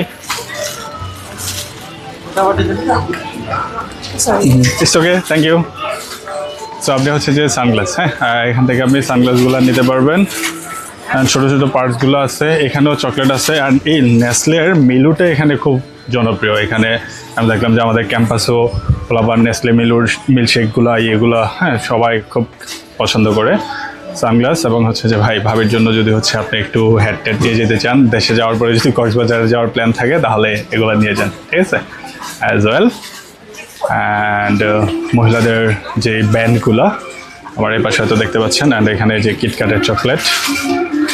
it's okay, thank you. So আপনি হচ্ছে যে সানগ্লাস, হ্যাঁ, এখান থেকে আপনি সানগ্লাসগুলো নিতে পারবেন। অ্যান্ড ছোটো ছোটো পার্টসগুলো আছে, এখানেও চকলেট আছে। অ্যান্ড এই নেসলের মিলুটা এখানে খুব জনপ্রিয়। এখানে আমি দেখলাম যে আমাদের ক্যাম্পাসেও আবার নেসলে মিলুর মিল্কশেকগুলো ইয়েগুলো, হ্যাঁ, সবাই খুব পছন্দ করে। সানগ্লাস এবং হচ্ছে যে ভাবির জন্য যদি হচ্ছে আপনি একটু হেড টেড দিয়ে যেতে চান, দেশে যাওয়ার পরে যদি কক্সবাজারে যাওয়ার প্ল্যান থাকে, তাহলে এগুলো নিয়ে যান, ঠিক আছে। অ্যাজ ওয়েল অ্যান্ড মহিলাদের যে ব্যান্ডগুলো আমার এই পাশে হয়তো দেখতে পাচ্ছেন। অ্যান্ড এখানে যে কিটক্যাটের চকলেট,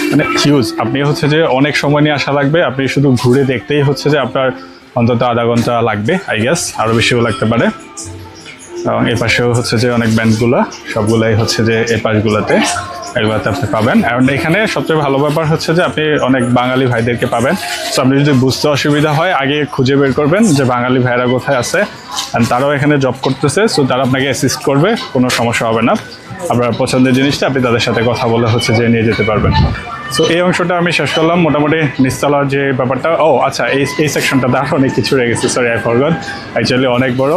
মানে হিউজ। আপনি হচ্ছে যে অনেক সময় নিয়ে আসা লাগবে, আপনি শুধু ঘুরে দেখতেই হচ্ছে যে আপনার অন্তত আধা ঘন্টা লাগবে আই গেস, আরও বেশিও লাগতে পারে। এবং এই পাশেও হচ্ছে যে অনেক ব্যান্ডগুলো, সবগুলাই হচ্ছে যে এই পাশগুলোতে, এগুলোতে আপনি পাবেন। এবং এখানে সবচেয়ে ভালো ব্যাপার হচ্ছে যে আপনি অনেক বাঙালি ভাইদেরকে পাবেন। সো আপনি যদি বুঝতে অসুবিধা হয়, আগে খুঁজে বের করবেন যে বাঙালি ভাইরা কোথায় আছে, অ্যান্ড তারাও এখানে জব করতেছে। সো তারা আপনাকে অ্যাসিস্ট করবে, কোনো সমস্যা হবে না। আপনার পছন্দের জিনিসটা আপনি তাদের সাথে কথা বলে হচ্ছে যে নিয়ে যেতে পারবেন। সো এই অংশটা আমি শেষ করলাম মোটামুটি। নিচতলার যে ব্যাপারটা, আচ্ছা, এই সেকশনটাতে আরও অনেক কিছু রয়ে গেছে, সরি আই ফরগট, অ্যাকচুয়ালি অনেক বড়।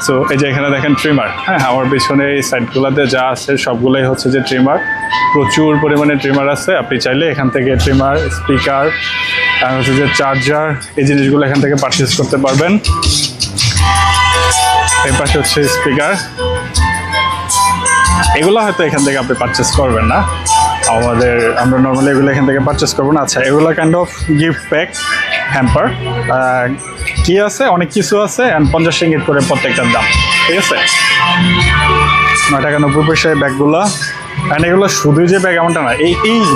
সো এই যে এখানে দেখেন ট্রিমার, হ্যাঁ, আমার পিছনে এই সাইডগুলোতে যা আছে সবগুলোই হচ্ছে যে ট্রিমার। প্রচুর পরিমাণে ট্রিমার আছে। আপনি চাইলে এখান থেকে ট্রিমার, স্পিকার, আর হচ্ছে যে চার্জার, এই জিনিসগুলো এখান থেকে পারচেস করতে পারবেন। এই পাশে হচ্ছে স্পিকার, এগুলো হয়তো এখান থেকে আপনি পারচেস করবেন না, আমরা নর্মালি এগুলো এখান থেকে পারচেস করবো না। আচ্ছা, এগুলো kind of gift pack, hamper, কি আছে, অনেক কিছু আছে। অ্যান্ড 50 রিঙ্গিত করে প্রত্যেকটার দাম, ঠিক আছে। 9 টাকা 90 পয়সায় ব্যাগগুলো। অ্যান্ড এগুলো শুধু যে ব্যাগ এমনটা না, এই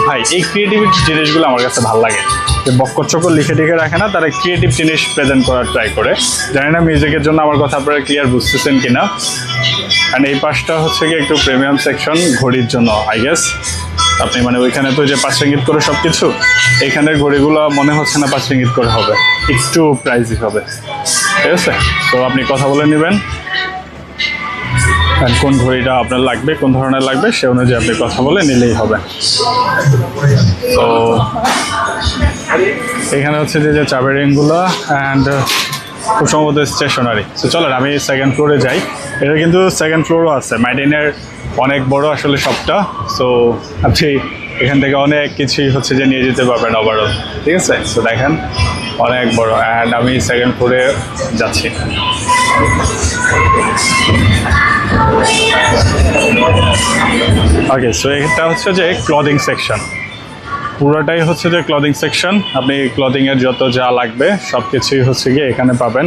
ভাই এই ক্রিয়েটিভ জিনিসগুলো আমার কাছে ভালো লাগে, যে বক্কর চক্কর লিখে টিখে রাখে না, তারা ক্রিয়েটিভ জিনিস প্রেজেন্ট করার ট্রাই করে। জানি না মিউজিকের জন্য আমার কথা আপনারা ক্লিয়ার বুঝতেছেন কিনা। অ্যান্ড এই পাশটা হচ্ছে কি একটু প্রিমিয়াম সেকশন ঘড়ির জন্য আই গেস। আপনি মানে ওইখানে তো যে 5 রিঙ্গিত করে সব কিছু, এইখানের ঘড়িগুলো মনে হচ্ছে না 5 রিঙ্গিত করে হবে, একটু প্রাইসই হবে, ঠিক আছে। তো আপনি কথা বলে নেবেন, আর কোন ঘড়িটা আপনার লাগবে, কোন ধরনের লাগবে, সে অনুযায়ী আপনি কথা বলে নিলেই হবে। তো এখানে হচ্ছে যে চাবের রিংগুলো অ্যান্ড খুব সম্ভবত স্টেশনারি। তো চলেন আমি সেকেন্ড ফ্লোরে যাই। এটা কিন্তু সেকেন্ড ফ্লোরও আছে, মাইডিনের অনেক বড় আসলে শপটা। সো আপনি এখান থেকে অনেক কিছুই হচ্ছে যে নিয়ে যেতে পারবেন ওভারঅল, ঠিক আছে। সো দেখেন অনেক বড়। অ্যান্ড আমি সেকেন্ড ফ্লোরে যাচ্ছি। ওকে, সো এটা হচ্ছে যে ক্লদিং সেকশন। পুরোটাই হচ্ছে যে ক্লদিং সেকশন। আপনি ক্লদিংয়ের যত যা লাগবে সব কিছুই হচ্ছে গিয়ে এখানে পাবেন।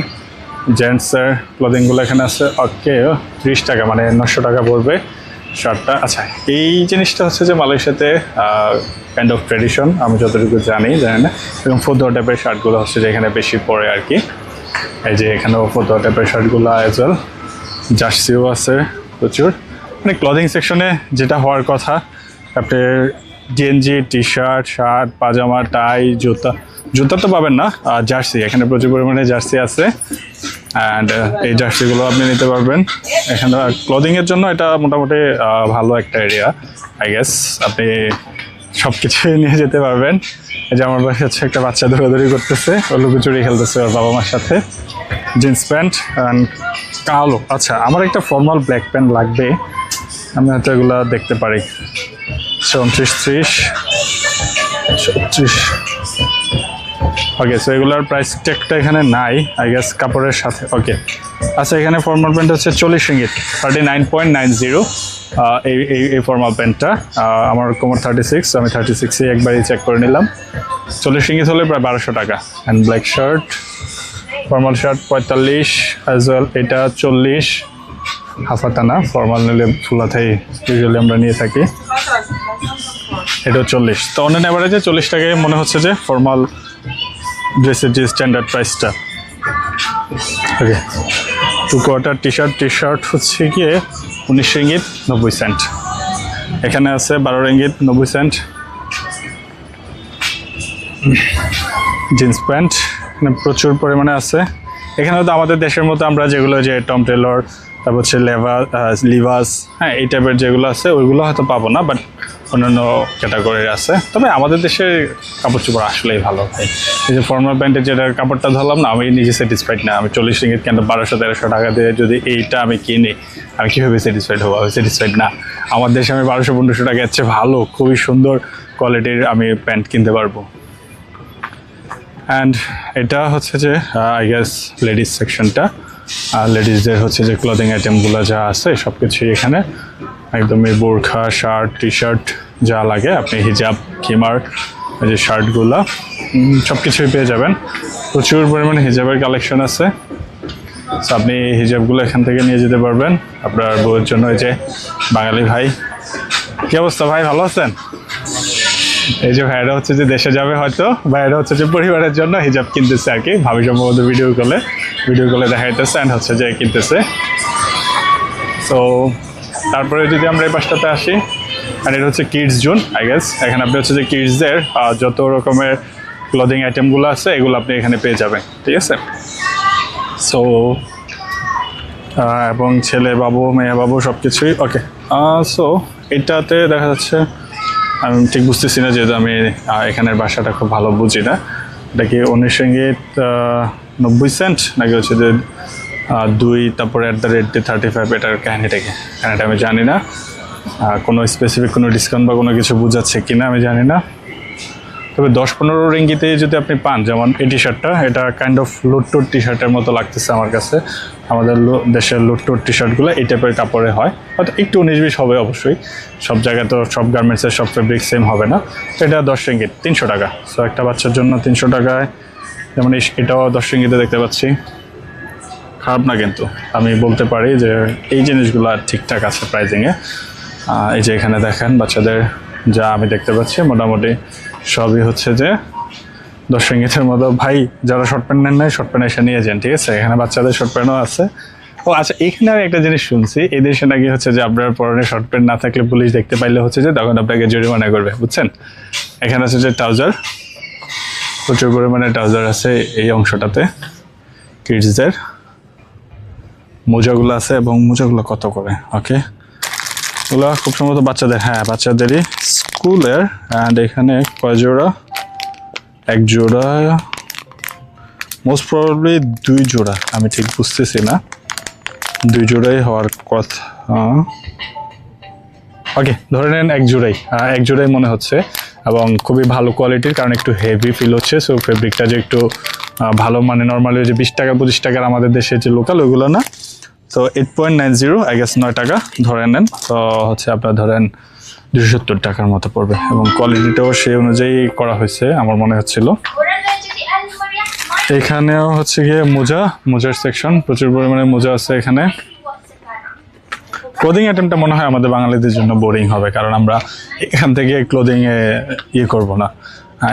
জেন্টসের ক্লদিংগুলো এখানে আছে। ওকে, 30 টাকা মানে 900 টাকা পড়বে শার্টটা। আচ্ছা, এই জিনিসটা হচ্ছে যে মালয়েশিয়াতে কাইন্ড অফ ট্রেডিশন, আমি যতটুকু জানি না। এবং ফতুয়া টাইপের শার্টগুলো হচ্ছে যে এখানে বেশি পড়ে আর কি। এই যে এখানেও ফতুয়া টাইপের শার্টগুলো অ্যাজ ওয়েল, জার্সিও আছে প্রচুর। মানে ক্লদিং সেকশনে যেটা হওয়ার কথা, আপনার গেঞ্জি, টি শার্ট, শার্ট, পাজামা, টাই, জুতা তো পাবেন না, জার্সি, এখানে প্রচুর পরিমাণে জার্সি আছে। অ্যান্ড এই জার্সিগুলো আপনি নিতে পারবেন এখানে। ক্লদিংয়ের জন্য এটা মোটামুটি ভালো একটা এরিয়া আই গেস। আপনি সব কিছুই নিয়ে যেতে পারবেন। এই যে আমার বাসায় হচ্ছে একটা বাচ্চা দৌড়াদৌড়ি করতেছে, ও লুকোচুরি খেলতেছে ওর বাবা মার সাথে। জিন্স প্যান্ট অ্যান্ড কালো। আচ্ছা, আমার একটা ফর্মাল ব্ল্যাক প্যান্ট লাগবে, আমি হয়তো এগুলো দেখতে পারি। 34, 30, 34। ওকে, সো এগুলোর প্রাইস ট্যাগটা এখানে নাই আই গেস কাপড়ের সাথে। ওকে, আচ্ছা, এখানে ফর্মাল প্যান্ট হচ্ছে 40 রিঙ্গিত, 39.90। এই ফর্মাল প্যান্টটা আমার কোমর 36, আমি 36 একবারই চেক করে নিলাম। 40 রিঙ্গিত হলে প্রায় 1200 টাকা। And black shirt, formal shirt 45 as well. এটা 40, হাফাতা না, ফর্মাল নিলে ফুলাথাই ইউজুয়ালি আমরা নিয়ে থাকি। এটাও 40। তো অন অ্যাভারেজে 40 টাকায় মনে হচ্ছে যে ফর্মাল ড্রেসের যে স্ট্যান্ডার্ড প্রাইসটা। ওকে, 2 কোয়ার্টার টি শার্ট হচ্ছে গিয়ে 19 রিঙ্গিত 90 সেন্ট। এখানে আছে 12 রিঙ্গিত 90 সেন্ট। জিন্স প্যান্ট এখানে প্রচুর পরিমাণে আছে। এখানে তো আমাদের দেশের মতো আমরা যেগুলো যে টম টেলর, তারপর হচ্ছে লিভাস, হ্যাঁ, এই টাইপের যেগুলো আছে ওইগুলো হয়তো পাবো না, বাট অন্যান্য ক্যাটাগরির আছে। তবে আমাদের দেশের কাপড় চোপড় আসলেই ভালো হয়। এই যে ফর্মাল প্যান্টের যেটার কাপড়টা ধরলাম না, আমি নিজে স্যাটিসফাইড না। আমি 40 রিঙ্গিত কেন 1200-1300 টাকা দিয়ে যদি এইটা আমি কিনি, আমি কীভাবে স্যাটিসফাইড হবো? আমি স্যাটিসফাইড না। আমার দেশে আমি 1200-1500 টাকা এর চেয়ে ভালো, খুবই সুন্দর কোয়ালিটির আমি প্যান্ট কিনতে পারবো। অ্যান্ড এটা হচ্ছে যে আই গেস লেডিস সেকশনটা। লেডিসদের হচ্ছে যে ক্লদিং আইটেমগুলো যা আছে সব কিছুই এখানে একদমই বোরখা, শার্ট, টি শার্ট যা লাগে, আপনি হিজাব, খিমার, এই যে শার্টগুলো সব কিছুই পেয়ে যাবেন। প্রচুর পরিমাণে হিজাবের কালেকশন আছে। সো আপনি এই হিজাবগুলো এখান থেকে নিয়ে যেতে পারবেন আপনার বউয়ের জন্য। এই যে বাঙালি ভাই, কী অবস্থা ভাই, ভালো আছেন? এই যে ভাইরা হচ্ছে যে দেশে যাবে হয়তো, ভাইরা হচ্ছে যে পরিবারের জন্য হিজাব কিনতেছে আর কি। ভাবি সম্ভবত ভিডিও কলে দেখা যেতেছে অ্যান্ড হচ্ছে যে কিনতেছে। সো তারপরে যদি আমরা এই পাশটাতে আসি, আর এটা হচ্ছে কিডস জোন আই গেস। এখানে আপনি হচ্ছে যে কিডসদের যত রকমের ক্লদিং আইটেমগুলো আছে এগুলো আপনি এখানে পেয়ে যাবেন, ঠিক আছে? সো এবং ছেলে বাবু, মেয়ে বাবু সব কিছুই। ওকে, সো এটাতে দেখা যাচ্ছে, আমি ঠিক বুঝতেছি না যেহেতু আমি এখানের ভাষাটা খুব ভালো বুঝি না। এটা কি 19 রিঙ্গিত 90 সেন্ট নাকি হচ্ছে যে 2, তারপরে @35, এটার কাহিনিটা কি? কাহিনিটা আমি জানি না। কোনো স্পেসিফিক কোনো ডিসকাউন্ট বা কোনো কিছু বোঝাচ্ছে কিনা আমি জানি না। তবে 10-15 রিঙ্গিতে যদি আপনি পান, যেমন এই টি শার্টটা, এটা কাইন্ড অফ লুটটুট টি শার্টের মতো লাগতেছে আমার কাছে। আমাদের দেশের লুটটুট টি শার্টগুলো এই টাইপের কাপড়ে হয়, হয়তো একটু 19-20 হবে অবশ্যই। সব জায়গায় তো সব গার্মেন্টসের সব ফেব্রিক সেম হবে না। তো এটা 10 রিঙ্গিত, 300 টাকা। সো একটা বাচ্চার জন্য 300 টাকায়, যেমন এটাও 10 রিঙ্গিতে দেখতে পাচ্ছি। খারাপ না, কিন্তু আমি বলতে পারি যে এই জিনিসগুলো ঠিকঠাক আছে প্রাইজিংয়ে। এই যে এখানে দেখেন বাচ্চাদের যা আমি দেখতে পাচ্ছি মোটামুটি সবই হচ্ছে যে 10 রিঙ্গিতের মতো। ভাই, যারা শর্ট প্যান্ট নেন নাই, শর্ট প্যান্ট এসে নিয়ে যান, ঠিক আছে? এখানে বাচ্চাদের শর্ট প্যান্টও আছে। ও আচ্ছা, এখানে আমি একটা জিনিস শুনছি, এই দেশে নাকি হচ্ছে যে আপনার পরনে শর্ট প্যান্ট না থাকলে পুলিশ দেখতে পাইলে হচ্ছে যে তখন আপনাকে জরিমানা করবে, বুঝছেন? এখানে হচ্ছে যে ট্রাউজার, প্রচুর পরিমাণে ট্রাউজার আছে এই অংশটাতে কিডসদের। মোজাগুলো আছে, এবং মোজাগুলো কত করে? ওকে, এগুলো খুব সম্ভবত বাচ্চাদের, হ্যাঁ বাচ্চাদেরই স্কুলের। অ্যান্ড এখানে কয় জোড়া? 1 জোড়া, মোস্ট প্রবাবলি 2 জোড়া, আমি ঠিক বুঝতেছি না। 2 জোড়াই হওয়ার কথা। ওকে, ধরে নেন 1 জোড়াই মনে হচ্ছে, এবং খুবই ভালো কোয়ালিটির, কারণ একটু হেভি ফিল হচ্ছে। সো ফেব্রিকটা যে একটু ভালো, মানে নর্মালি যে 20 টাকা 25 টাকার আমাদের দেশে যে লোকাল ওইগুলো না। তো 8.90 আই গেস 9 টাকা ধরে নেন। তো হচ্ছে আপনার ধরেন 270 টাকার মতো পড়বে এবং কোয়ালিটিটাও সেই অনুযায়ী করা হয়েছে আমার মনে হচ্ছিল। এখানেও হচ্ছে গিয়ে মোজার সেকশন, প্রচুর পরিমাণে মোজা আছে এখানে। ক্লোদিং আইটেমটা মনে হয় আমাদের বাঙালিদের জন্য বোরিং হবে, কারণ আমরা এখান থেকে ক্লোদিংয়ে করবো না,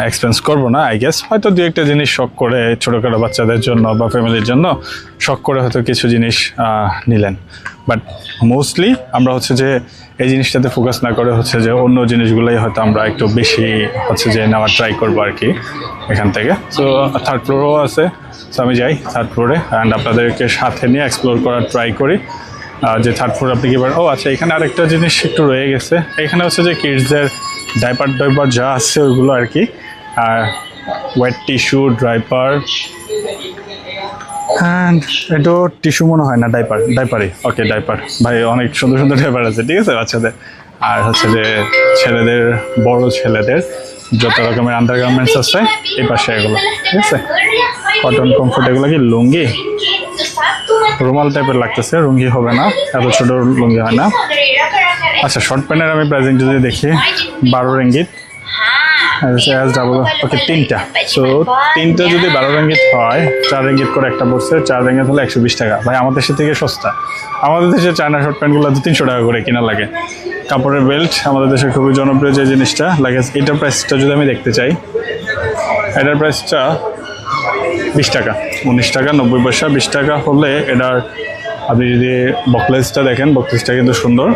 এক্সপেন্স করবো না আই গেস। হয়তো দু একটা জিনিস শখ করে ছোটোখাটো বাচ্চাদের জন্য বা ফ্যামিলির জন্য শখ করে হয়তো কিছু জিনিস নিলেন, বাট মোস্টলি আমরা হচ্ছে যে এই জিনিসটাতে ফোকাস না করে হচ্ছে যে অন্য জিনিসগুলোই হয়তো আমরা একটু বেশি হচ্ছে যে নেওয়ার ট্রাই করবো আর কি এখান থেকে। সো থার্ড ফ্লোরও আছে, সো আমি যাই থার্ড ফ্লোরে অ্যান্ড আপনাদেরকে সাথে নিয়ে এক্সপ্লোর করার ট্রাই করি যে থার্ড ফ্লোর আপনি কি পারেন। ও আচ্ছা, এখানে আরেকটা জিনিস একটু রয়ে গেছে, এখানে হচ্ছে যে কিডসদের ডাইপার যা আছে ওইগুলো আর কি, ওয়েট টিস্যু, ডাইপার অ্যান্ড এটাও টিস্যু মনে হয় না, ডাইপারই ওকে ডাইপার। ভাই অনেক সুন্দর সুন্দর ডাইপার আছে, ঠিক আছে বাচ্চাদের। আর হচ্ছে যে ছেলেদের, বড় ছেলেদের যত রকমের আন্ডারগার্মেন্টস আছে এই পাশে এগুলো, ঠিক আছে। কটন কমফোর্ট, এগুলো কি লুঙ্গি, রুমাল টাইপের লাগতেছে, লুঙ্গি হবে না, এত ছোট লুঙ্গি হয় না। আচ্ছা, শর্ট প্যান্টের আমি প্রাইসিং যদি দেখি 12 রিঙ্গিত, ওকে তিনটা। সো তিনটা যদি 12 রিঙ্গিত হয়, 4 রিঙ্গিত করে একটা পড়ছে, 4 রিঙ্গিত হলে 120 টাকা। ভাই আমাদের দেশের থেকে সস্তা, আমাদের দেশে চায়না শর্ট প্যান্টগুলো 300 টাকা করে কিনা লাগে। কাপড়ের বেল্ট আমাদের দেশে খুবই জনপ্রিয় যে জিনিসটা লাগে, এটার প্রাইসটা যদি আমি দেখতে চাই, এটার প্রাইসটা 20 টাকা, 19 টাকা 90 পয়সা। 20 টাকা হলে এটার আপনি যদি বকলেসটা দেখেন, বকলেসটা কিন্তু সুন্দর।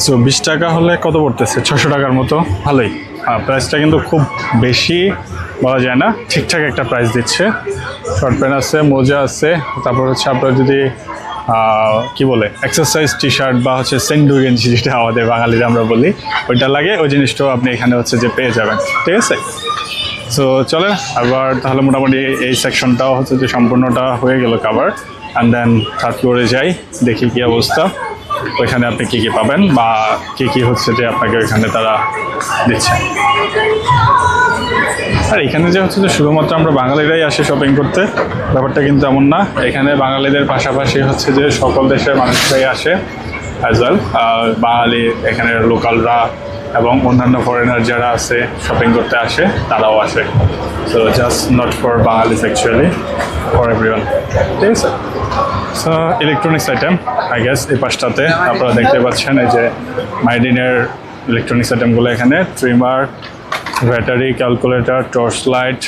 সো 20 টাকা হলে কত পড়তেছে, 600 টাকার মতো, ভালোই। প্রাইসটা কিন্তু খুব বেশি বলা যায় না, ঠিকঠাক একটা প্রাইস দিচ্ছে। শর্ট প্যান্ট আছে, মোজা আছে, তারপর হচ্ছে আপনার যদি কি বলে এক্সারসাইজ টি শার্ট বা হচ্ছে সেন্ডু গেঞ্জি, যেটা আমাদের বাঙালিরা আমরা বলি, ওইটা লাগে, ওই জিনিসটাও আপনি এখানে হচ্ছে যে পেয়ে যাবেন, ঠিক আছে। সো চলে আবার তাহলে মোটামুটি এই সেকশনটাও হচ্ছে যে সম্পূর্ণটা হয়ে গেল কাভার। অ্যান্ড দেন থার্ড ফ্লোরে যাই, দেখি কী অবস্থা, ওইখানে আপনি কী কী পাবেন বা কী কী হচ্ছে যে আপনাকে ওইখানে তারা দিচ্ছে। আর এখানে যে হচ্ছে যে শুধুমাত্র আমরা বাঙালিরাই আসি শপিং করতে, ব্যাপারটা কিন্তু এমন না। এখানে বাঙালিদের পাশাপাশি হচ্ছে যে সকল দেশের মানুষরাই আসে অ্যাজ ওয়েল। বাঙালি এখানে লোকালরা এবং অন্যান্য ফরেনার যারা আছে শপিং করতে আসে, তারাও আসে। So just not for বাঙালিস actually, for everyone, ঠিক আছে। So electronics item I guess এই পাশটাতে আপনারা দেখতে পাচ্ছেন, এই যে মাইডিনের ইলেকট্রনিক্স আইটেমগুলো এখানে, trimmer, battery, calculator, torch light,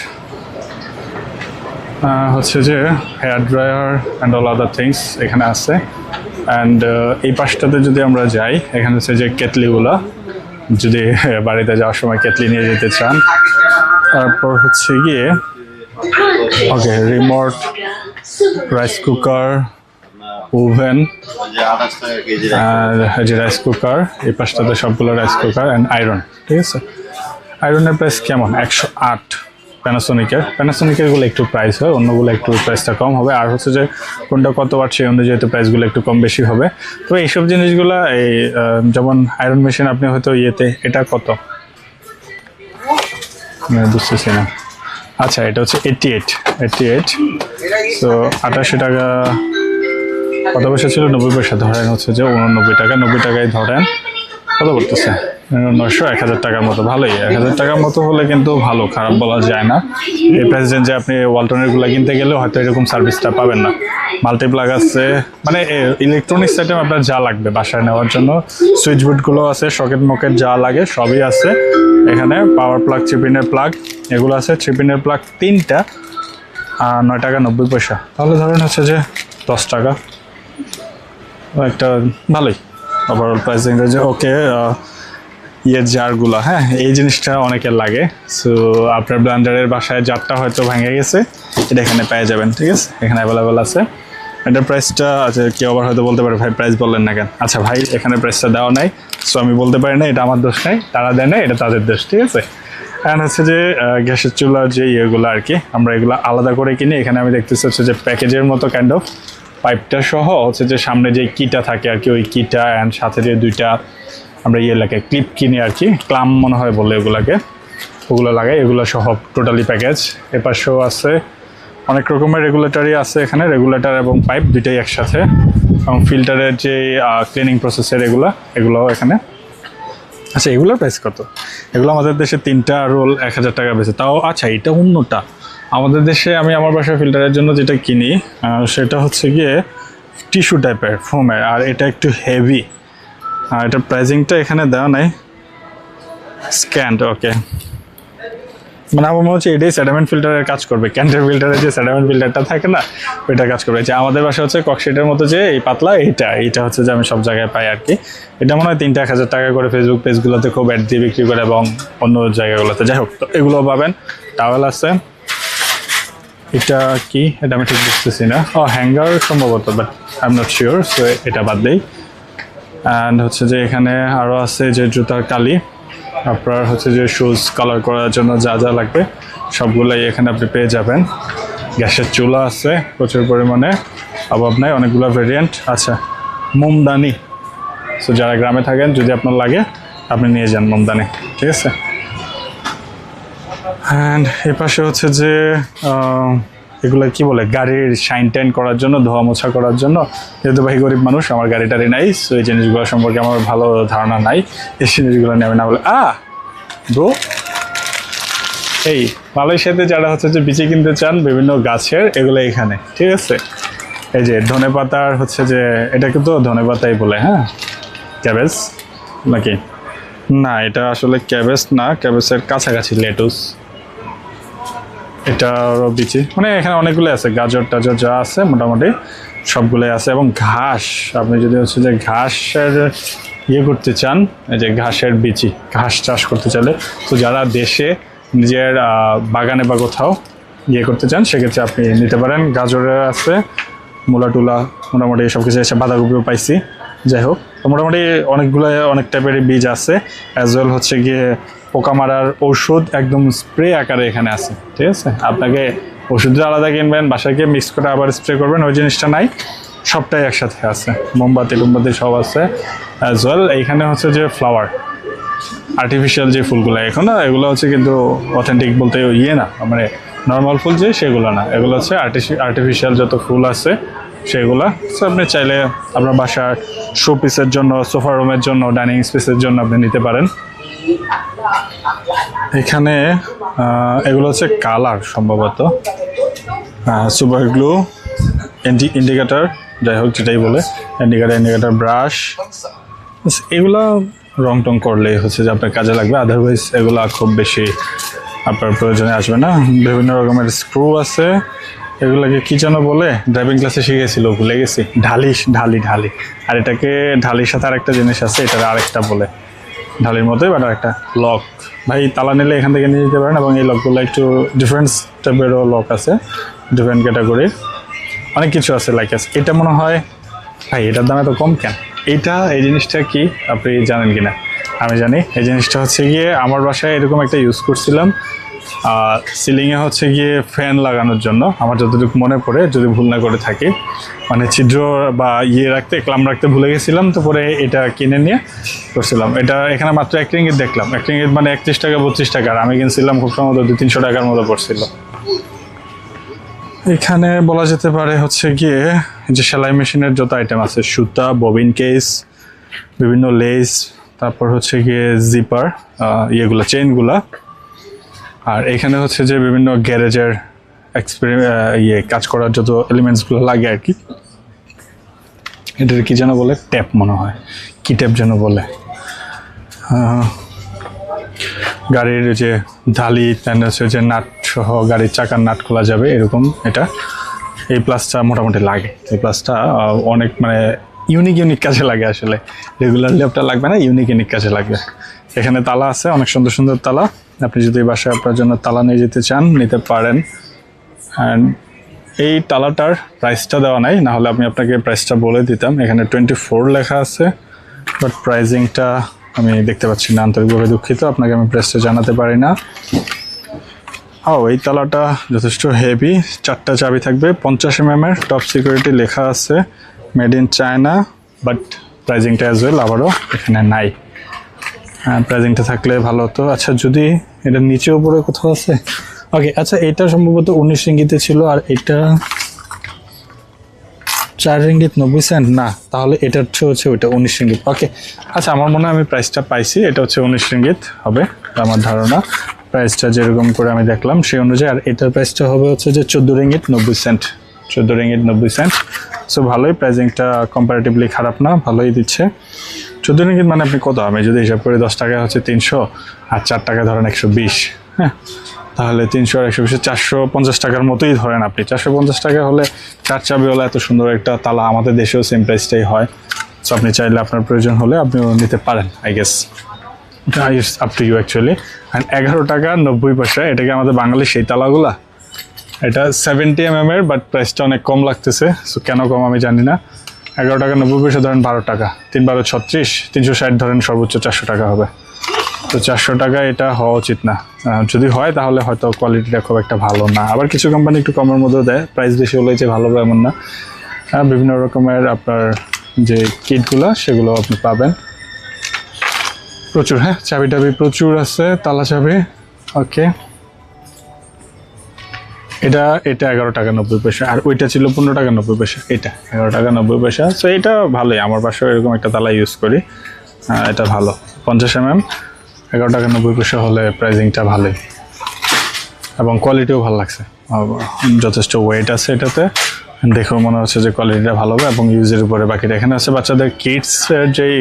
হচ্ছে যে hair dryer and all other things এখানে আছে। অ্যান্ড এই পাশটাতে যদি আমরা যাই, এখানে হচ্ছে যে কেটলিগুলো, যদি বাড়িতে যাওয়ার সময় কেটলি নিয়ে যেতে চান। তারপর হচ্ছে গিয়ে ওকে রিমোট, রাইস কুকার, ওভেন, আর যে রাইস কুকার, এই পাশটাতে সবগুলো রাইস কুকার অ্যান্ড আয়রন, ঠিক আছে। আয়রনের প্রাইস কেমন, 108 প্যানাসোনিকেরগুলো একটু প্রাইস হয়, অন্যগুলো একটু প্রাইসটা কম হবে। আর হচ্ছে যে কোনটা কত ওয়াট সেই অনুযায়ী তো প্রাইসগুলো একটু কম বেশি হবে। তো এইসব জিনিসগুলো এই যেমন আয়রন মেশিন আপনি হয়তো ইয়েতে, এটা কত বুঝতেছি না। আচ্ছা, এটা হচ্ছে 88, সো 88 টাকা কত পয়সা ছিল, 90 পয়সা ধরেন, হচ্ছে যে 89 টাকা, 90 টাকায় ধরেন কত পড়তেছে, 900, 1000 টাকার মতো। ভালোই, 1000 টাকার মতো হলে কিন্তু ভালো, খারাপ বলা যায় না। এই প্রাইস রেঞ্জে আপনি ওয়ালটনেরগুলো কিনতে গেলেও হয়তো এরকম সার্ভিসটা পাবেন না। মাল্টিপ্লাগ আছে, মানে ইলেকট্রনিক্স আইটেম আপনার যা লাগবে বাসায় নেওয়ার জন্য, সুইচ বোর্ডগুলো আছে, সকেট মকেট যা লাগে সবই আছে এখানে। পাওয়ার প্লাগ, 3 পিনের প্লাগ এগুলো আছে। 3 পিনের প্লাগ 3টা 9 টাকা 90 পয়সা, তাহলে ধরেন হচ্ছে যে 10 টাকা, একটা ভালোই ওভারঅল প্রাইসিং রয়েছে। ওকে, ইয়ের জারগুলো, হ্যাঁ এই জিনিসটা অনেকের লাগে। সো আপনার ব্লেন্ডারের বাসায় জারটা হয়তো ভেঙে গেছে, এটা এখানে পেয়ে যাবেন, ঠিক আছে, এখানে অ্যাভেলেবেল আছে। এটার প্রাইসটা আছে, কেউ আবার হয়তো বলতে পারে ভাই প্রাইস বললেন না কেন। আচ্ছা ভাই, এখানে প্রাইসটা দেওয়া নাই, সো আমি বলতে পারি না, এটা আমার দোষ নাই, তারা দেয় না, এটা তাদের দোষ, ঠিক আছে। অ্যান্ড হচ্ছে যে গ্যাসের চুলার যে ইয়েগুলো আর কি, আমরা এগুলো আলাদা করে কিনি। এখানে আমি দেখতেছি হচ্ছে যে প্যাকেজের মতো কাইন্ড অফ পাইপটা সহ হচ্ছে যে সামনে যে কিটা থাকে আর কি, ওই কিটা অ্যান্ড সাথে যে দুইটা আমরা ইয়ে লাগে ক্লিপ কিনি আর কি, ক্লাম মনে হয় বলে এগুলাকে, ওগুলো লাগাই, এগুলো সহ টোটালি প্যাকেজ। এপাশেও আছে অনেক রকমের রেগুলেটরই আছে এখানে, রেগুলেটর এবং পাইপ দুইটাই একসাথে, এবং ফিল্টারের যে ক্লিনিং প্রসেসের এগুলোও এখানে। আচ্ছা, এগুলোর প্রাইস কত? এগুলো আমাদের দেশে 3টা রোল 1000 টাকা বেশি। তাও আচ্ছা, এটা অন্যটা। আমাদের দেশে আমি আমার বাসায় ফিল্টারের জন্য যেটা কিনি সেটা হচ্ছে গিয়ে টিস্যু টাইপের ফোমের, আর এটা একটু হেভি। আর এটা প্রাইজিংটা এখানে দেওয়া নাই, স্ক্যান্ড। ওকে, মানে আমার মনে হচ্ছে এটাই স্যাডামেন্ট ফিল্টারের কাজ করবে। ক্যান্টের ফিল্টারের যে স্যাডামেন্ট ফিল্টারটা থাকে না, ওইটা কাজ করবে। যে আমাদের বাসা হচ্ছে ককশিটের মতো যে এই পাতলা, এইটা হচ্ছে যে আমি সব জায়গায় পাই আর কি। এটা মনে হয় 3টা 1000 টাকা করে ফেসবুক পেজগুলোতে খুব অ্যাড দিয়ে বিক্রি করে, এবং অন্য জায়গাগুলোতে। যাই হোক, তো এগুলো পাবেন। টাওয়েল আছে। এটা কি, এটা আমি ঠিক বুঝতেছি না। হ্যাঙ্গার সম্ভবত, but I am not sure, so এটা বাদ দেই। অ্যান্ড হচ্ছে যে এখানে আরও আছে যে জুতার কালি, আপনার হচ্ছে যে শুজ কালার করার জন্য যা যা লাগবে সবগুলোই এখানে আপনি পেয়ে যাবেন। গ্যাসের চুলা আছে প্রচুর পরিমাণে, অভাব নাই, অনেকগুলো ভেরিয়েন্ট। আচ্ছা, মোমদানি। সো যারা গ্রামে থাকেন, যদি আপনার লাগে আপনি নিয়ে যান মোমদানি, ঠিক আছে। অ্যান্ড এই পাশে হচ্ছে যে এগুলো কি বলে, গাড়ির শাইন টাইন করার জন্য, ধোয়া মোছা করার জন্য। যেহেতু ভাই গরিব মানুষ, আমার গাড়ি টাড়ি নাই, সো এই জিনিসগুলো সম্পর্কে আমার ভালো ধারণা নাই। এই জিনিসগুলো নিয়ে আমি না বলে ব্রো, এই মালয়েশিয়াতে যারা হচ্ছে যে বিচি কিনতে চান বিভিন্ন গাছের, এগুলো এখানে, ঠিক আছে। এই যে ধনে পাতার হচ্ছে যে, এটা কিন্তু ধনে পাতাই বলে, হ্যাঁ, ক্যাবেজ নাকি না, এটা আসলে ক্যাবেজ না, ক্যাবেজের কাছাকাছি লেটুস। এটারও বিচি, মানে এখানে অনেকগুলো আছে, গাজর টাজর যা আছে মোটামুটি সবগুলোই আছে। এবং ঘাস, আপনি যদি হচ্ছে যে ঘাসের করতে চান, এই যে ঘাসের বিচি, ঘাস চাষ করতে চাইলে, তো যারা দেশে নিজের বাগানে বা কোথাও করতে চান, সেক্ষেত্রে আপনি নিতে পারেন। গাজরের আছে, মূলা টুলা মোটামুটি সব কিছু এসে, বাঁধাকপিও পাইছি। যাই হোক, তো মোটামুটি অনেকগুলো অনেক টাইপের বীজ আছে। অ্যাজ ওয়েল হচ্ছে গিয়ে পোকা মারার ঔষধ একদম স্প্রে আকারে এখানে আছে, ঠিক আছে। আপনাকে ওষুধটা আলাদা কিনবেন, বাসায় গিয়ে মিক্স করে আবার স্প্রে করবেন, ওই জিনিসটা নাই, সবটাই একসাথে আছে। মোমবাতি টোমবাতি সব আছে। অ্যাজ ওয়েল এইখানে হচ্ছে যে ফ্লাওয়ার, আর্টিফিশিয়াল যে ফুলগুলো এখন না, এগুলো হচ্ছে কিন্তু অথেন্টিক বলতে না, মানে নর্মাল ফুল যে সেগুলো না, এগুলো হচ্ছে আর্টিফিশিয়াল যত ফুল আছে সেগুলা। সো আপনি চাইলে আপনার বাসার শো পিসের জন্য, সোফা রুমের জন্য, ডাইনিং স্পেসের জন্য আপনি নিতে পারেন। এখানে এগুলো হচ্ছে কালার সম্ভবত, সুপার গ্লু, ইন্ডিকেটার, যাই হোক যেটাই বলে, ইন্ডিকেটার ব্রাশ, এগুলো রং টং করলেই হচ্ছে যে আপনার কাজে লাগবে। আদারওয়াইজ এগুলো খুব বেশি আপনার প্রয়োজনে আসবে না। বিভিন্ন রকমের স্ক্রু আছে, এগুলোকে কি যেন বলে, ড্রাইভিং ক্লাসে শিখেছিল, ভুলে গেছি। ঢালি। আর এটাকে ঢালির সাথে আরেকটা জিনিস আছে, এটার আরেকটা বলে, ঢালির মতোই বাট আরেকটা লক। ভাই তালা নিলে এখান থেকে নিয়ে যেতে পারেন। এবং এই লকগুলো একটু ডিফারেন্ট টাইপেরও লক আছে, ডিফারেন্ট ক্যাটাগরির, অনেক কিছু আছে। লাইক আছে, এটা মনে হয় ভাই এটার দাম এত কম কেন? এই জিনিসটা কি আপনি জানেন কিনা? আমি জানি। এই জিনিসটা হচ্ছে গিয়ে আমার বাসায় এরকম একটা ইউজ করছিলাম, সিলিংয়ে হচ্ছে গিয়ে ফ্যান লাগানোর জন্য, আমার যতটুকু মনে পড়ে, যদি ভুল না করে থাকি, মানে ছিদ্র বা রাখতে, ক্লাম রাখতে ভুলে গেছিলাম, তো পরে এটা কিনে নিয়ে করছিলাম। এটা এখানে মাত্র 1 রিঙ্গিত দেখলাম, 1 রিঙ্গিত মানে 31 টাকা 32 টাকা, আর আমি কিনছিলাম খুব সম্ভবত 200-300 টাকার মতো পড়ছিল। এখানে বলা যেতে পারে হচ্ছে গিয়ে যে সেলাই মেশিনের যত আইটেম আছে, সুতা, ববিন কেস, বিভিন্ন লেস, তারপর হচ্ছে গিয়ে জিপার, চেইনগুলা। আর এখানে হচ্ছে যে বিভিন্ন গ্যারেজের কাজ করার যত এলিমেন্টসগুলো লাগে আর কি। এটার কি যেন বলে, ট্যাপ মনে হয়, কি ট্যাপ যেন বলে। গাড়ির যে ঢালি, হচ্ছে যে নাট সহ গাড়ির চাকার নাট খোলা যাবে এরকম এটা। এই প্লাসটা মোটামুটি লাগে, এই প্লাসটা অনেক মানে ইউনিক কাজে লাগে আসলে। রেগুলারলি আপনার লাগবে না, ইউনিক কাজে লাগবে। এখানে তালা আছে, অনেক সুন্দর সুন্দর তালা। আপনি যদি বাসায় আপনার জন্য তালা নিয়ে যেতে চান, নিতে পারেন। অ্যান্ড এই তালাটার প্রাইসটা দেওয়া নাই, না হলে আমি আপনাকে প্রাইসটা বলে দিতাম। এখানে 24 লেখা আছে, বাট প্রাইজিংটা আমি দেখতে পাচ্ছি না, আন্তরিকভাবে দুঃখিত, আপনাকে আমি প্রাইসটা জানাতে পারি না। এই তালাটা যথেষ্ট হেভি, 4টা চাবি থাকবে, 50 mm টপ সিকিউরিটি লেখা আছে, মেড ইন চায়না, বাট প্রাইজিংটা অ্যাজ ওয়েল আবারও এখানে নাই। হ্যাঁ, প্রাইজিংটা থাকলে ভালো হতো। আচ্ছা, যদি এটা নিচে উপরে কোথাও আছে, ওকে। আচ্ছা, এটা সম্ভবত 19 রিঙ্গিতে ছিল, আর এটা 4 রিঙ্গিত 90 সেন্ট না, তাহলে এটা হচ্ছে ওইটা 19 রিঙ্গিত। ওকে, আচ্ছা আমার মনে হয় আমি প্রাইসটা পাইছি, এটা হচ্ছে 19 রিঙ্গিত হবে আমার ধারণা। প্রাইসটা যেরকম করে আমি দেখলাম সেই অনুযায়ী। আর এটার প্রাইসটা হবে হচ্ছে যে 14 ringgit 90 cent, 14 ringgit 90 cent. So ভালোই, প্রাইসিংটা কম্পারেটিভলি খারাপ না, ভালোই দিচ্ছে। 14 রিঙ্গিত মানে আপনি কত, আমি যদি হিসাব করি 10 টাকা হচ্ছে 300, আর 4 টাকা ধরেন 120, হ্যাঁ, তাহলে 300 আর 120 450 টাকার মতোই ধরেন আপনি। 450 টাকা হলে 4 চাবি হলে এত সুন্দর একটা তালা আমাদের দেশেও সেম প্রাইসটাই হয়। সো আপনি চাইলে আপনার প্রয়োজন হলে আপনিও নিতে পারেন, I guess it's up to you actually. And 11 টাকা 90 পয়সা, এটাকে আমাদের বাঙালি সেই তালাগুলা। এটা 70 mm এর, বাট প্রাইসটা অনেক কম লাগতেছে। সো কেন কম আমি জানি না। 11 টাকা 90 পয়সা ধরেন 12 টাকা, 3 12 36, 360 ধরেন সর্বোচ্চ 400 টাকা হবে। তো 400 টাকা এটা হওয়া উচিত না। যদি হয় তাহলে হয়তো কোয়ালিটিটা খুব একটা ভালো না। আবার কিছু কোম্পানি একটু কমের মধ্যেও দেয়, প্রাইস বেশি হলে যে ভালো হবে এমন না। বিভিন্ন রকমের আপনার যে কিটগুলো সেগুলো আপনি পাবেন প্রচুর। হ্যাঁ, চাবি টাবি প্রচুর আছে, তালা চাবি। ওকে, এটা 11 টাকা 90 পয়সা, আর ওইটা ছিল 15 টাকা 90 পয়সা, এটা 11 টাকা 90 পয়সা। সো এটা ভালোই, আমার বাসায় এরকম একটা তালা ইউজ করি, এটা ভালো। 50 mm 11 টাকা 90 পয়সা হলে প্রাইজিংটা ভালোই, এবং কোয়ালিটিও ভালো লাগছে। যথেষ্ট ওয়েট আছে এটাতে, দেখেও মনে হচ্ছে যে কোয়ালিটিটা ভালো হবে। এবং ইউজের উপরে বাকিটা এখানে আছে বাচ্চাদের কিডসের যেই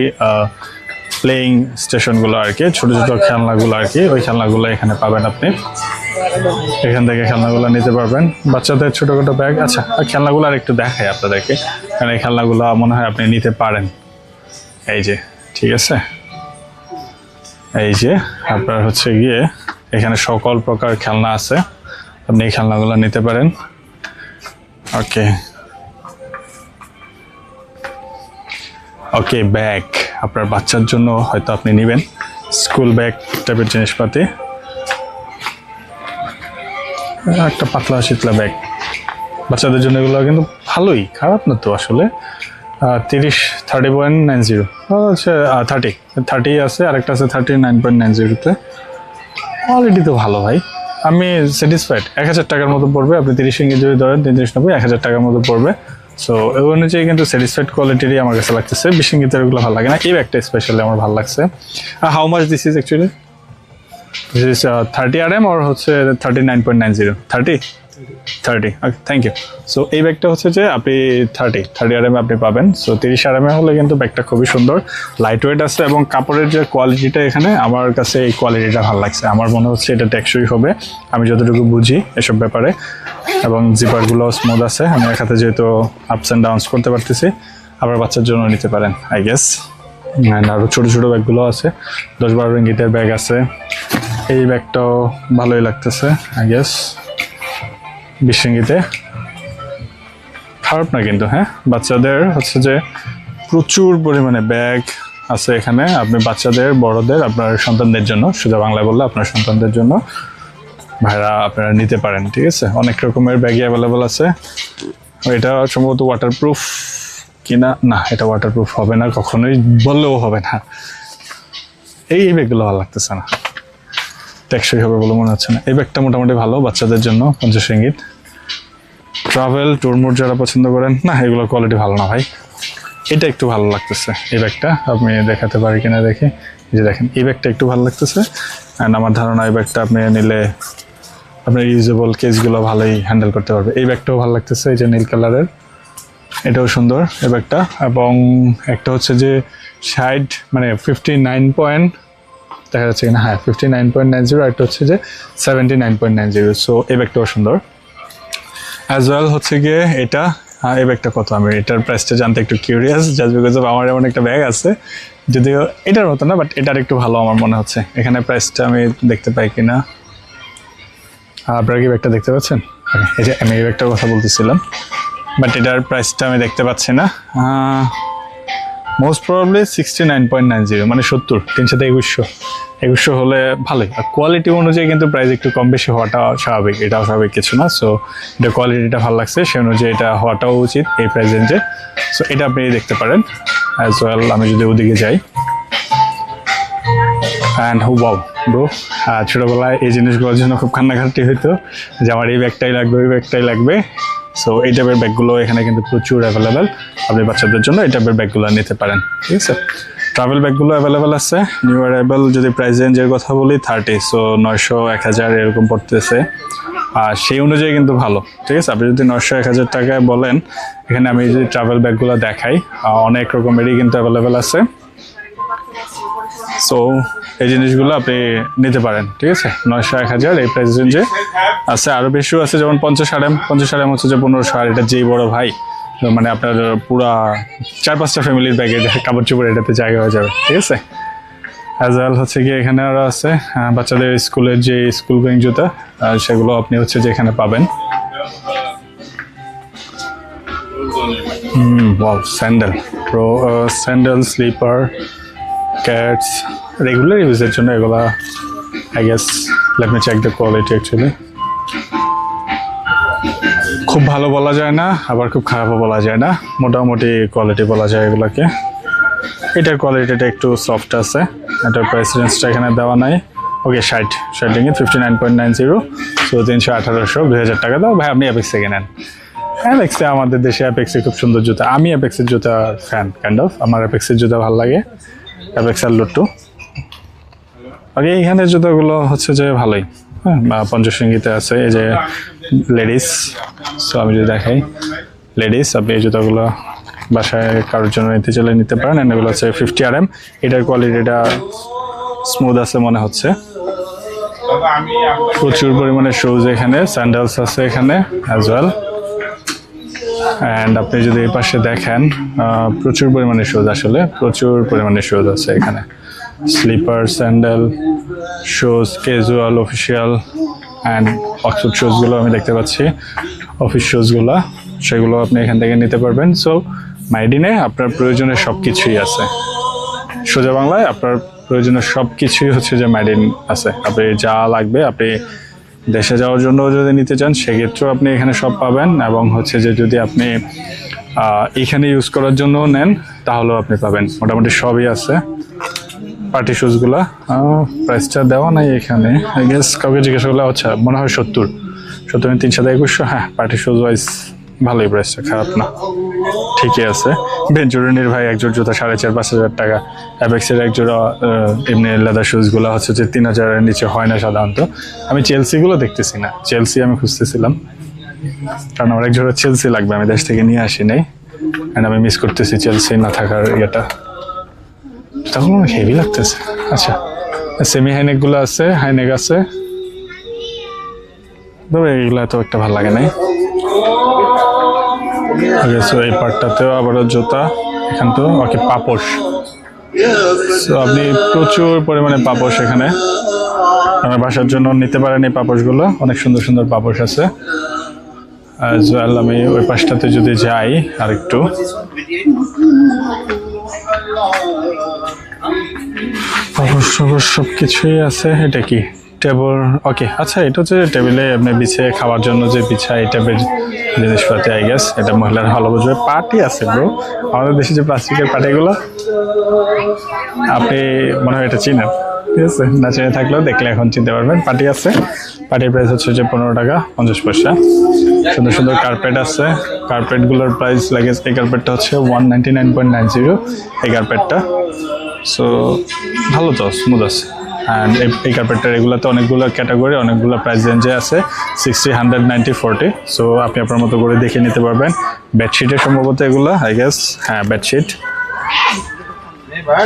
প্লেয়িং স্টেশনগুলো আর কি, ছোটো ছোটো খেলনাগুলো আর কি, ওই খেলনাগুলো এখানে পাবেন আপনি। এখান থেকে খেলনাগুলো নিতে পারবেন, বাচ্চাদের ছোটোখাটো ব্যাগ। আচ্ছা, আর খেলনাগুলো আর একটু দেখাই আপনাদেরকে, কারণ এই খেলনাগুলো মনে হয় আপনি নিতে পারেন। এই যে, ঠিক আছে, এই যে আপনার হচ্ছে গিয়ে এখানে সকল প্রকার খেলনা আছে, আপনি এই খেলনাগুলো নিতে পারেন। ওকে ওকে, ব্যাগ আপনার বাচ্চার জন্য হয়তো আপনি নেবেন, স্কুল ব্যাগ টাইপের জিনিসপাতি। একটা পাতলা শীতলা ব্যাগ বাচ্চাদের জন্য, এগুলো কিন্তু ভালোই, খারাপ না তো আসলে। 30.90 হচ্ছে 30 আছে, আরেকটা আছে 39.90-তে। কোয়ালিটি তো ভালো ভাই, আমি স্যাটিসফাইড। 1000 টাকার মতো পড়বে, আপনি 30 রিঙ্গিত যদি ধরেন 3390, 1000 টাকার মতো পড়বে। সো ওই অনুযায়ী কিন্তু স্যাটিসফাইড কোয়ালিটিরই আমার কাছে লাগতেছে। 20 রিঙ্গিতের এগুলো ভালো লাগে না, এই ব্যাগটা স্পেশালি আমার ভালো লাগছে। How much this is actually? This is 30 RM or হচ্ছে 39.90? 30? ওকে, থ্যাংক ইউ। সো এই ব্যাগটা হচ্ছে যে আপনি 30 RM আপনি পাবেন। সো 30 RM হলে কিন্তু ব্যাগটা খুবই সুন্দর, লাইট ওয়েট আছে, এবং কাপড়ের যে কোয়ালিটিটা এখানে আমার কাছে এই কোয়ালিটিটা ভালো লাগছে। আমার মনে হচ্ছে এটা টেকসই হবে, আমি যতটুকু বুঝি এসব ব্যাপারে। এবং জিপারগুলো স্মুথ আছে, আমি এক হাতে যেহেতু আপস অ্যান্ড ডাউনস করতে পারতেছি। আবার বাচ্চার জন্য নিতে পারেন আই গেস। আরও ছোটো ছোটো ব্যাগগুলো আছে, 10-12 রিঙ্গিতের ব্যাগ আছে। এই ব্যাগটাও ভালোই লাগতেছে আই গেস, 20 রিঙ্গিতে, খারাপ না কিন্তু। হ্যাঁ, বাচ্চাদের হচ্ছে যে প্রচুর পরিমাণে ব্যাগ আছে এখানে, আপনি বাচ্চাদের, বড়দের, আপনার সন্তানদের জন্য, সোজা বাংলায় বললে আপনার সন্তানদের জন্য ভাইরা আপনারা নিতে পারেন। ঠিক আছে, অনেক রকমের ব্যাগই অ্যাভেলেবল আছে। এটা সম্ভবত ওয়াটারপ্রুফ কিনা, না এটা ওয়াটারপ্রুফ হবে না, কখনোই বললেও হবে না। এই ব্যাগগুলো ভালো লাগতেছে না, টেকসই হবে বলে মনে হচ্ছে না। এই ব্যাগটা মোটামুটি ভালো বাচ্চাদের জন্য, 50 রিঙ্গিত। ট্রাভেল ট্যুর মুড যারা পছন্দ করেন, না এগুলোর কোয়ালিটি ভালো না ভাই। এটা একটু ভালো লাগতেছে, এই ব্যাগটা আপনি দেখাতে পারি কিনা দেখি। এই যে দেখেন, এই ব্যাগটা একটু ভালো লাগতেছে। অ্যান্ড আমার ধারণা এই ব্যাগটা আপনি নিলে আপনার ইউজেবল কেসগুলো ভালোই হ্যান্ডেল করতে পারবে। এই ব্যাগটাও ভালো লাগতেছে, এই যে নীল কালারের, এটাও সুন্দর এই ব্যাগটা। এবং একটা হচ্ছে যে 60 মানে 59 পয়েন্ট দেখা যাচ্ছে কিনা, হ্যাঁ 59.90, একটা হচ্ছে যে 79.90। সো এই ব্যাগটাও সুন্দর অ্যাজ ওয়েল। হচ্ছে গিয়ে এটা, এই ব্যাগটা কত, আমি এটার প্রাইসটা জানতে একটু কিউরিয়াস, জাস্ট বিকজ অফ আমার এমন একটা ব্যাগ আছে, যদিও এটার মতো না, বাট এটার একটু ভালো আমার মনে হচ্ছে। এখানে প্রাইসটা আমি দেখতে পাই কিনা, আপনারা কি ব্যাগটা দেখতে পাচ্ছেন? এই যে আমি এই ব্যাগটার কথা বলতেছিলাম, বাট এটার প্রাইসটা আমি দেখতে পাচ্ছি না। মোস্ট প্রবাবলি 69.90, মানে 70, 3 সাথে 2100 হলে ভালোই। আর কোয়ালিটি অনুযায়ী কিন্তু প্রাইস একটু কম বেশি হওয়াটা স্বাভাবিক, এটাও স্বাভাবিক কিছু না। সো এটা কোয়ালিটিটা ভালো লাগছে, সেই অনুযায়ী এটা হওয়াটাও উচিত এই প্রাইস রেঞ্জে। সো এটা আপনি দেখতে পারেন অ্যাজ ওয়েল। আমি যদি ওদিকে যাই, অ্যান্ড ওয়াও ব্রো, ছোটোবেলায় এই জিনিসগুলোর জন্য খুব কান্নাকাটি হইতো যে আমার এই ব্যাগটাই লাগবে, ওই ব্যাগটাই লাগবে। সো এই টাইপের ব্যাগগুলো এখানে কিন্তু প্রচুর অ্যাভেলেবেল। আপনি বাচ্চাদের জন্য এই টাইপের ব্যাগগুলো নিতে পারেন, ঠিক আছে। ট্রাভেল ব্যাগগুলো অ্যাভেলেবেল আছে। নিউ অ্যারাইভাল যদি প্রাইস রেঞ্জের কথা বলি 30, সো 900 1000 এরকম পড়তেছে। আর সেই অনুযায়ী কিন্তু ভালো, ঠিক আছে। আপনি যদি 900 1000 টাকায় বলেন, এখানে আমি যদি ট্রাভেল ব্যাগগুলো দেখাই অনেক রকমেরই কিন্তু অ্যাভেলেবেল আছে। সো এই জিনিসগুলো আপনি নিতে পারেন, ঠিক আছে। 900 1000 এই প্রাইস রেঞ্জে আছে। আরও বেশিও আছে, যেমন 50 RM হচ্ছে যে 1500। আর এটা যেই বড় ভাই, মানে আপনার পুরা 4-5টা ফ্যামিলির ব্যাগে কাপড় চোপড় এটাতে জায়গা হয়ে যাবে, ঠিক আছে। অ্যাজ ওয়েল হচ্ছে কি এখানে আরও আছে বাচ্চাদের স্কুলের যে স্কুল গোয়িং জুতা, সেগুলো আপনি হচ্ছে যে এখানে পাবেন। স্যান্ডেল স্যান্ডেল, স্লিপার, ক্যাটস, রেগুলার ইউজের জন্য এগুলা। I guess let me check the quality. Actually খুব ভালো বলা যায় না, আবার খুব খারাপও বলা যায় না, মোটামুটি কোয়ালিটি বলা যায় এগুলাকে। এটার কোয়ালিটিটা একটু সফট আছে। এটার প্রাইস রেঞ্জটা এখানে দেওয়া নাই। ওকে, 60 রিঙ্গিত, 59.90, সো 300 2000 টাকা দাও ভাই। আপনি অ্যাপেক্স থেকে নেন। অ্যাপেক্সে আমাদের দেশে অ্যাপেক্সে খুব সুন্দর জুতা। আমি অ্যাপেক্সের জুতা ফ্যান কাইন্ড অফ। আমার অ্যাপেক্সের জুতা ভালো লাগে, অ্যাপেক্স আর লুট্টু। ওকে, এইখানে জুতাগুলো হচ্ছে যে ভালোই। হ্যাঁ, 50 রিঙ্গিতে আছে। এই যে লেডিস, সো আমি যদি দেখাই লেডিস, আপনি এই জুতাগুলো বাসায় কারোর জন্য নিতে চলে নিতে পারেন। এন্ড এগুলো হচ্ছে 50 RM। এটার কোয়ালিটিটা স্মুথ আছে মনে হচ্ছে। প্রচুর পরিমাণে শুজ এখানে, স্যান্ডেলস আছে এখানে অ্যাজ ওয়েল। অ্যান্ড আপনি যদি এই পাশে দেখেন প্রচুর পরিমাণে শুজ, আসলে প্রচুর পরিমাণে শুজ আছে এখানে। Slipper, sandal, shoes, casual, official and Oxford শুজগুলো আমি দেখতে পাচ্ছি। অফিস শুজগুলো সেগুলো আপনি এখান থেকে নিতে পারবেন। সো মাইডিনে আপনার প্রয়োজনে সব কিছুই আছে। সোজা বাংলায় আপনার প্রয়োজনীয় সব কিছুই হচ্ছে যে মাইডিন আছে। আপনি যা লাগবে, আপনি দেশে যাওয়ার জন্য যদি নিতে চান সেক্ষেত্রেও আপনি এখানে সব পাবেন। এবং হচ্ছে যে যদি আপনি এইখানে ইউজ করার জন্য নেন তাহলেও আপনি পাবেন, মোটামুটি সবই আছে। পার্টি শুজগুলা প্রাইসটা দেওয়া নাই এখানে, আই গেস কাউকে জিজ্ঞাসা করলে আচ্ছা মনে হয় 70 321। হ্যাঁ, পার্টি শুজ ওয়াইজ ভালোই, প্রাইসটা খারাপ না, ঠিকই আছে। ভেঞ্চুরিনির ভাই এক জোড়া জুতা 4,500-5,000 টাকা। অ্যাপেক্সের এক জোড়া এমনি লেদার শুজগুলো হচ্ছে যে 3000-এর নিচে হয় না সাধারণত। আমি চেলসিগুলো দেখতেছি না, চেলসি আমি খুঁজতেছিলাম, কারণ আমার এক জোড়া চেলসি লাগবে। আমি দেশ থেকে নিয়ে আসি নাই, অ্যান্ড আমি মিস করতেছি চেলসি না থাকার ইয়েটা। তখন অনেক হেভি লাগতেছে। আচ্ছা, সেমি হাইনেকগুলো আছে, হাইনেক আছে, তবে এইগুলো এত একটা ভালো লাগে নাই। সো এই পার্টটাতেও আবারও জুতা, এখান তো ওকে পাপোশ। সো আপনি প্রচুর পরিমাণে পাপোশ এখানে আমার বাসার জন্য নিতে পারেন। এই পাপোশগুলো অনেক সুন্দর সুন্দর পাপোশ আছে। অ্যাজ ওয়েল আমি ওই পাশটাতে যদি যাই আর একটু, পাপোশ টাপোশ সব কিছুই আছে। এটা কি টেবল? ওকে, আচ্ছা, এটা হচ্ছে টেবিলে আপনি বিছিয়ে খাওয়ার জন্য যে বিছায় এই টাইপের জিনিসপাতি। আই গেস এটা মহিলার ভালো বুঝবে। পাটি আছে ব্রো, আমাদের দেশে যে প্লাস্টিকের পাটিগুলো, আপনি মনে হয় এটা চিনেন, ঠিক আছে। না চিনে থাকলেও দেখলে এখন চিনতে পারবেন। পাটি আছে, পাটির প্রাইস হচ্ছে যে 15 টাকা 50 পয়সা। সুন্দর সুন্দর কার্পেট আছে, কার্পেটগুলোর প্রাইস লাগে। এই কার্পেটটা হচ্ছে 199.90 এই কার্পেটটা। সো ভালো তো, স্মুথ আছে। অ্যান্ড এই কার্পেটটার এগুলোতে অনেকগুলো ক্যাটাগরি, অনেকগুলো প্রাইস রেঞ্জে আছে, 60, 100, 90, 40। সো আপনি আপনার মতো করে দেখে নিতে পারবেন। বেডশিটের সম্ভবত এগুলো, আই গেস, হ্যাঁ বেডশিট।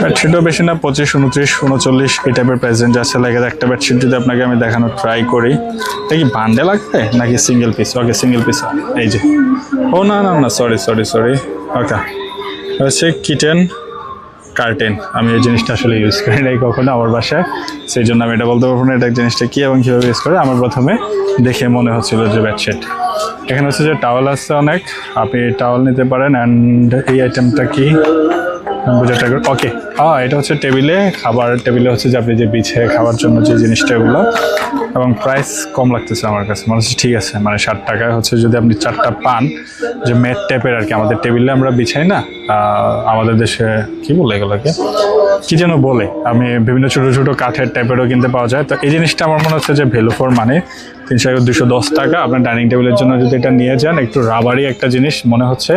বেডশিটও বেশি না, 25, 29, 39 এই টাইপের প্রাইস রেঞ্জ আছে। লাগে একটা বেডশিট যদি আপনাকে আমি দেখানোর ট্রাই করি, এটা কি বান্ডে লাগবে নাকি সিঙ্গেল পিস? ওকে, সিঙ্গেল পিস। এই যে, ও না না না, সরি। ওকে, হচ্ছে কিটেন কার্টেন। আমি এই জিনিসটা আসলে ইউজ করি নাই কখনো আমার বাসায়, সেই জন্য আমি এটা বলতে পারবো না এটা জিনিসটা কি এবং কীভাবে ইউজ করে। আমার প্রথমে দেখে মনে হচ্ছিল যে বেডশিট। এখানে হচ্ছে যে টাওয়াল আছে অনেক, আপনি টাওয়াল নিতে পারেন। অ্যান্ড এই আইটেমটা কি বুঝাটা? ওকে, এটা হচ্ছে টেবিলে খাবার, টেবিলে হচ্ছে যে আপনি যে বিছে খাওয়ার জন্য যে জিনিসটা, এগুলো। এবং প্রাইস কম লাগতেছে আমার কাছে, মনে হচ্ছে ঠিক আছে। মানে 60 টাকায় হচ্ছে যদি আপনি 4টা পান, যে ম্যাট টাইপের আর কি, আমাদের টেবিলে আমরা বিছাই না, আমাদের দেশে কি বলে এগুলোকে, কি যেন বলে, আমি বিভিন্ন ছোটো ছোটো কাঠের টাইপেরও কিনতে পাওয়া যায়। তো এই জিনিসটা আমার মনে হচ্ছে যে ভ্যালু ফর মানি, 210 টাকা। আপনার ডাইনিং টেবিলের জন্য যদি এটা নিয়ে যান, একটু রাবারি একটা জিনিস মনে হচ্ছে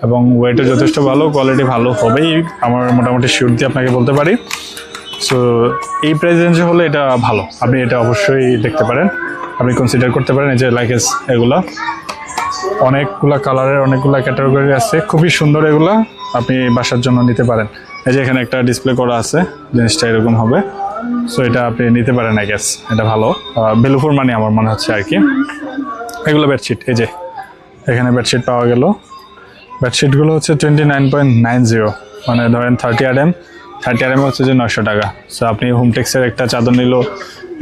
এবং ওয়েটও যথেষ্ট ভালো, কোয়ালিটি ভালো হবেই আমার মোটামুটি শিওর দিয়ে আপনাকে বলতে পারি। সো এই প্রাইস রেঞ্জে হলে এটা ভালো, আপনি এটা অবশ্যই দেখতে পারেন, আপনি কনসিডার করতে পারেন। এই যে লাইকেস, এগুলা অনেকগুলা কালারের অনেকগুলা ক্যাটাগরি আছে, খুবই সুন্দর, এগুলা আপনি বাসার জন্য নিতে পারেন। এই যে এখানে একটা ডিসপ্লে করা আছে, জিনিসটা এরকম হবে। সো এটা আপনি নিতে পারেন, আই গেস এটা ভালো, ভ্যালু ফর মানি আমার মনে হচ্ছে আর কি। এগুলো বেডশিট, এই যে এখানে বেডশিট পাওয়া গেল। বেডশিটগুলো হচ্ছে 29.90, মানে ধরেন 30 RM, 30 RM হচ্ছে যে 900 টাকা। সো আপনি হোমটেক্সের একটা চাদর নিলেও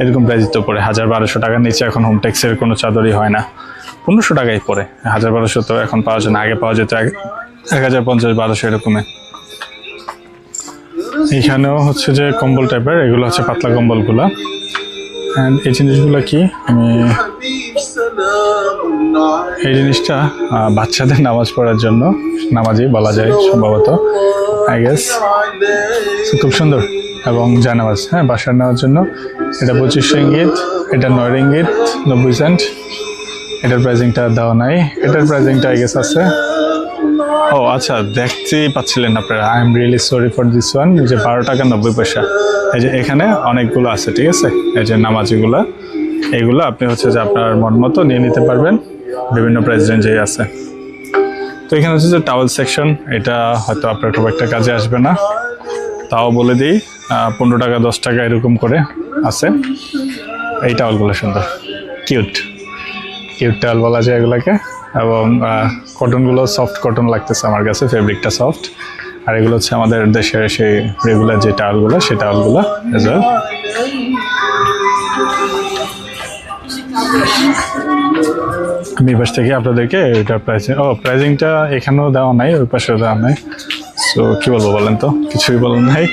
এরকম প্রাইস তো পড়ে 1200 টাকার নিচে এখন হোমটেক্সের কোনো চাদরই হয় না, 1500 টাকাই পড়ে। 1200 তো এখন পাওয়া যায় না, আগে পাওয়া যেত 1050, 1200 এরকমে। এখানেও হচ্ছে যে কম্বল টাইপের, এগুলো হচ্ছে পাতলা কম্বলগুলো। অ্যান্ড এই জিনিসগুলো কি, আমি এই জিনিসটা বাচ্চাদের নামাজ পড়ার জন্য, নামাজি বলা যায় সম্ভবত, আই গেস। খুব সুন্দর এবং জানামাজ, হ্যাঁ বাসার নেওয়ার জন্য। এটা 25 রিঙ্গিত, এটা 9 রিঙ্গিত 90 সেন্ট। এটার প্রাইজিংটা দেওয়া নাই, এটার প্রাইজিংটা আই গেস আছে। ও আচ্ছা, দেখতেই পাচ্ছিলেন আপনারা, I am really sorry for this one. এই যে 12 টাকা 90 পয়সা। এই যে এখানে অনেকগুলো আছে, ঠিক আছে, এই যে নামাজিগুলো, এইগুলো আপনি হচ্ছে যে আপনার মন মতো নিয়ে নিতে পারবেন, বিভিন্ন প্রাইস রেঞ্জে আছে। তো এখানে হচ্ছে যে টাওয়েল সেকশন, এটা হয়তো আপনার খুব একটা কাজে আসবে না, তাও বলে দিই 15 টাকা 10 টাকা এরকম করে আছে। এই টাওয়ালগুলো সুন্দর, কিউট কিউট টাওয়াল বলা যায় এগুলোকে। এবং কটনগুলো সফট কটন লাগতেছে আমার কাছে, ফেব্রিকটা সফট। আর এগুলো হচ্ছে আমাদের দেশের সেই রেগুলার যে টাওয়ালগুলো, সেই টাওয়ালগুলো এজ ওয়েল। আমি এই পাশ থেকে আপনাদেরকে এটার প্রাইজিংটা এখানেও দেওয়া নাই, ওই পাশেও দেওয়া নাই। সো কী বলবো বলেন তো, কিছুই বলেন নাই,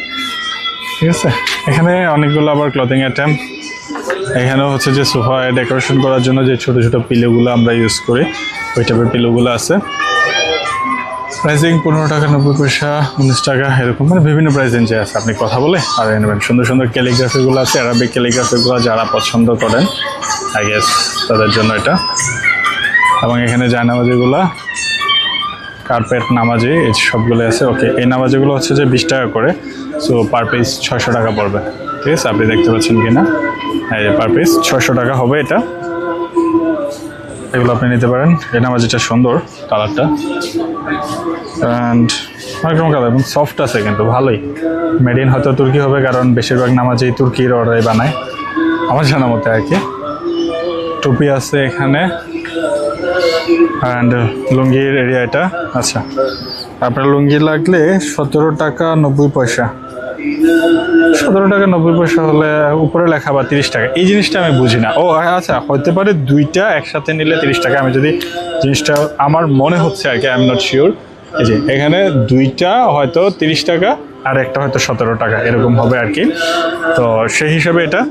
ঠিক আছে। এখানে অনেকগুলো আবার ক্লথিং আইটেম, এখানেও হচ্ছে যে সোফায় ডেকোরেশন করার জন্য যে ছোটো ছোটো পিলোগুলো আমরা ইউজ করি, ওই টাইপের পিলোগুলো আছে। প্রাইসিং 15 টাকা 90 পয়সা, 19 টাকা এরকম, মানে বিভিন্ন প্রাইস রেঞ্জে আছে। আপনি কথা বলে আর নেবেন। সুন্দর সুন্দর ক্যালিগ্রাফিগুলো আছে, অ্যারাবিক ক্যালিগ্রাফিগুলো যারা পছন্দ করেন আই গেস তাদের জন্য এটা। এবং এখানে যায় নামাজিগুলো, কার্পেট নামাজি, এই সবগুলো আছে। ওকে, এই নামাজিগুলো হচ্ছে যে 20 টাকা করে, সো পার পিস 600 টাকা পড়বে, ঠিক আছে। আপনি দেখতে পাচ্ছেন কিনা, এই পার পিস 600 টাকা হবে এটা। এগুলো আপনি নিতে পারেন। এই নামাজিটা সুন্দর কালারটা, অ্যান্ড অনেক রকম কালার এবং সফট আছে, কিন্তু ভালোই। মেড ইন হয়তো তুর্কি হবে, কারণ বেশিরভাগ নামাজি তুর্কির অর্ডারে বানায় আমার জানা মতে আর কি। টুপি আছে এখানে, অ্যান্ড লুঙ্গির এরিয়া এটা। আচ্ছা, আপনার লুঙ্গি লাগলে 17 টাকা 90 পয়সা, 17 টাকা 90 পয়সা হলে উপরে লেখা বা 30 টাকা। এই জিনিসটা আমি বুঝি না। ও আচ্ছা, হতে পারে দুইটা একসাথে নিলে 30 টাকা। আমি যদি জিনিসটা আমার মনে হচ্ছে আর কি, আই এম নট শিওর। এই যে এখানে দুইটা হয়তো 30 টাকা আর একটা হয়তো 17 টাকা এরকম হবে আর কি। তো সেই হিসাবে এটা।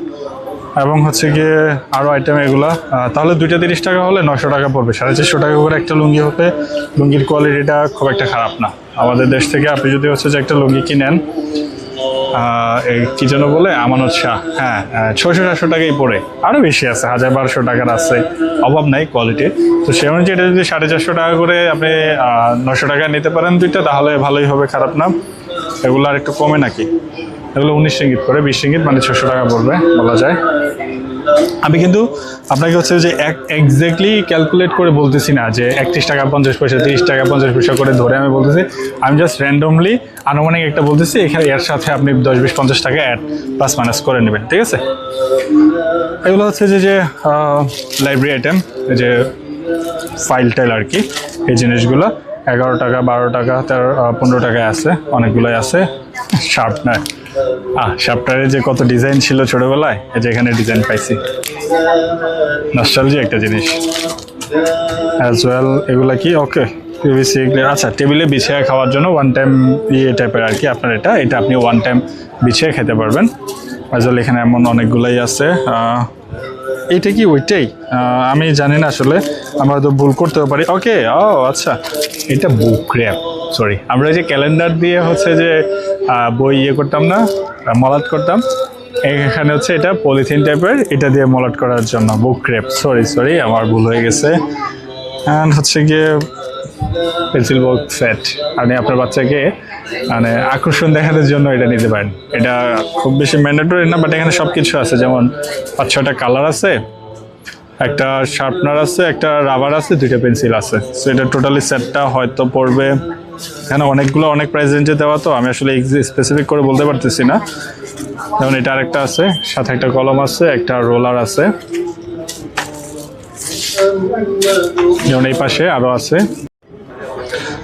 এবং হচ্ছে গিয়ে আরও আইটেম এগুলা, তাহলে দুইটা 30 টাকা হলে 900 টাকা পড়বে। 450 টাকা করে একটা লুঙ্গি হতে, লুঙ্গির কোয়ালিটিটা খুব একটা খারাপ না। আমাদের দেশ থেকে আপনি যদি হচ্ছে যে একটা লুঙ্গি কিনেন, কি যেন বলে, আমানত শাহ, হ্যাঁ 600-700 টাকাই পড়ে, আরও বেশি আছে, 1000-1200 টাকার আছে, অভাব নাই কোয়ালিটির। তো সেই অনুযায়ী এটা যদি 450 টাকা করে আপনি 900 টাকা নিতে পারেন দুইটা, তাহলে ভালোই হবে, খারাপ না। এগুলো আর একটু কমে নাকি, এগুলো 19 রিঙ্গিত করে, 20 রিঙ্গিত মানে 600 টাকা পড়বে বলা যায়। আমি কিন্তু আপনাকে হচ্ছে যে এক্স্যাক্টলি ক্যালকুলেট করে বলতেছি না যে 31 টাকা 50 পয়সা, 30 টাকা 50 পয়সা করে ধরে আমি বলতেছি। আমি জাস্ট র্যান্ডমলি আনুমানিক একটা বলতেছি, এখানে এর সাথে আপনি 10-20-50 টাকা অ্যাড প্লাস মাইনাস করে নেবেন, ঠিক আছে। এগুলো হচ্ছে যে লাইব্রেরি আইটেম, এই যে ফাইল টাইল আর কি, এই জিনিসগুলো 11 টাকা 12 টাকা 15 টাকায় আছে, অনেকগুলোই আছে। শার্পনার, শার্পনারে যে কত ডিজাইন ছিল ছোটবেলায়, এই যে এখানে ডিজাইন পাইছি, নস্টালজি একটা জিনিস অ্যাজ ওয়েল। এগুলা কি ওকে পিভিসি, আচ্ছা টেবিলে বিছিয়ে খাওয়ার জন্য ওয়ান টাইম টাইপের আর কি। আপনার এটা আপনি ওয়ান টাইম বিছিয়ে খেতে পারবেন অ্যাজ ওয়েল। এখানে এমন অনেকগুলাই আছে। এইটা কি ওইটাই আমি জানি না আসলে, আমরা তো ভুল করতেও পারি। ওকে, ও আচ্ছা, এটা বুক র্যাপ, সরি। আমরা যে ক্যালেন্ডার দিয়ে হচ্ছে যে বই করতাম না, মলাট করতাম, এখানে হচ্ছে এটা পলিথিন টাইপের, এটা দিয়ে মলাট করার জন্য বুক ক্রেপ, সরি আমার ভুল হয়ে গেছে। অ্যান্ড হচ্ছে গিয়ে পেন্সিল বক্স সেট, আপনি আপনার বাচ্চাকে মানে আকর্ষণ দেখানোর জন্য এটা নিতে পারেন। এটা খুব বেশি ম্যান্ডেটরি না, বাট এখানে সব কিছু আছে, যেমন 5-6টা কালার আছে, একটা শার্পনার আছে, একটা রাবার আছে, 2টা পেন্সিল আছে। সো এটা টোটালি সেটটা হয়তো পড়বে, এখানে অনেকগুলো অনেক প্রাইস রেঞ্জে দেওয়া, তো আমি আসলে স্পেসিফিক করে বলতে পারতেছি না। যেমন এটা আরেকটা আছে, সাথে একটা কলম আছে, একটা রোলার আছে, যেমন এই পাশে আরও আছে।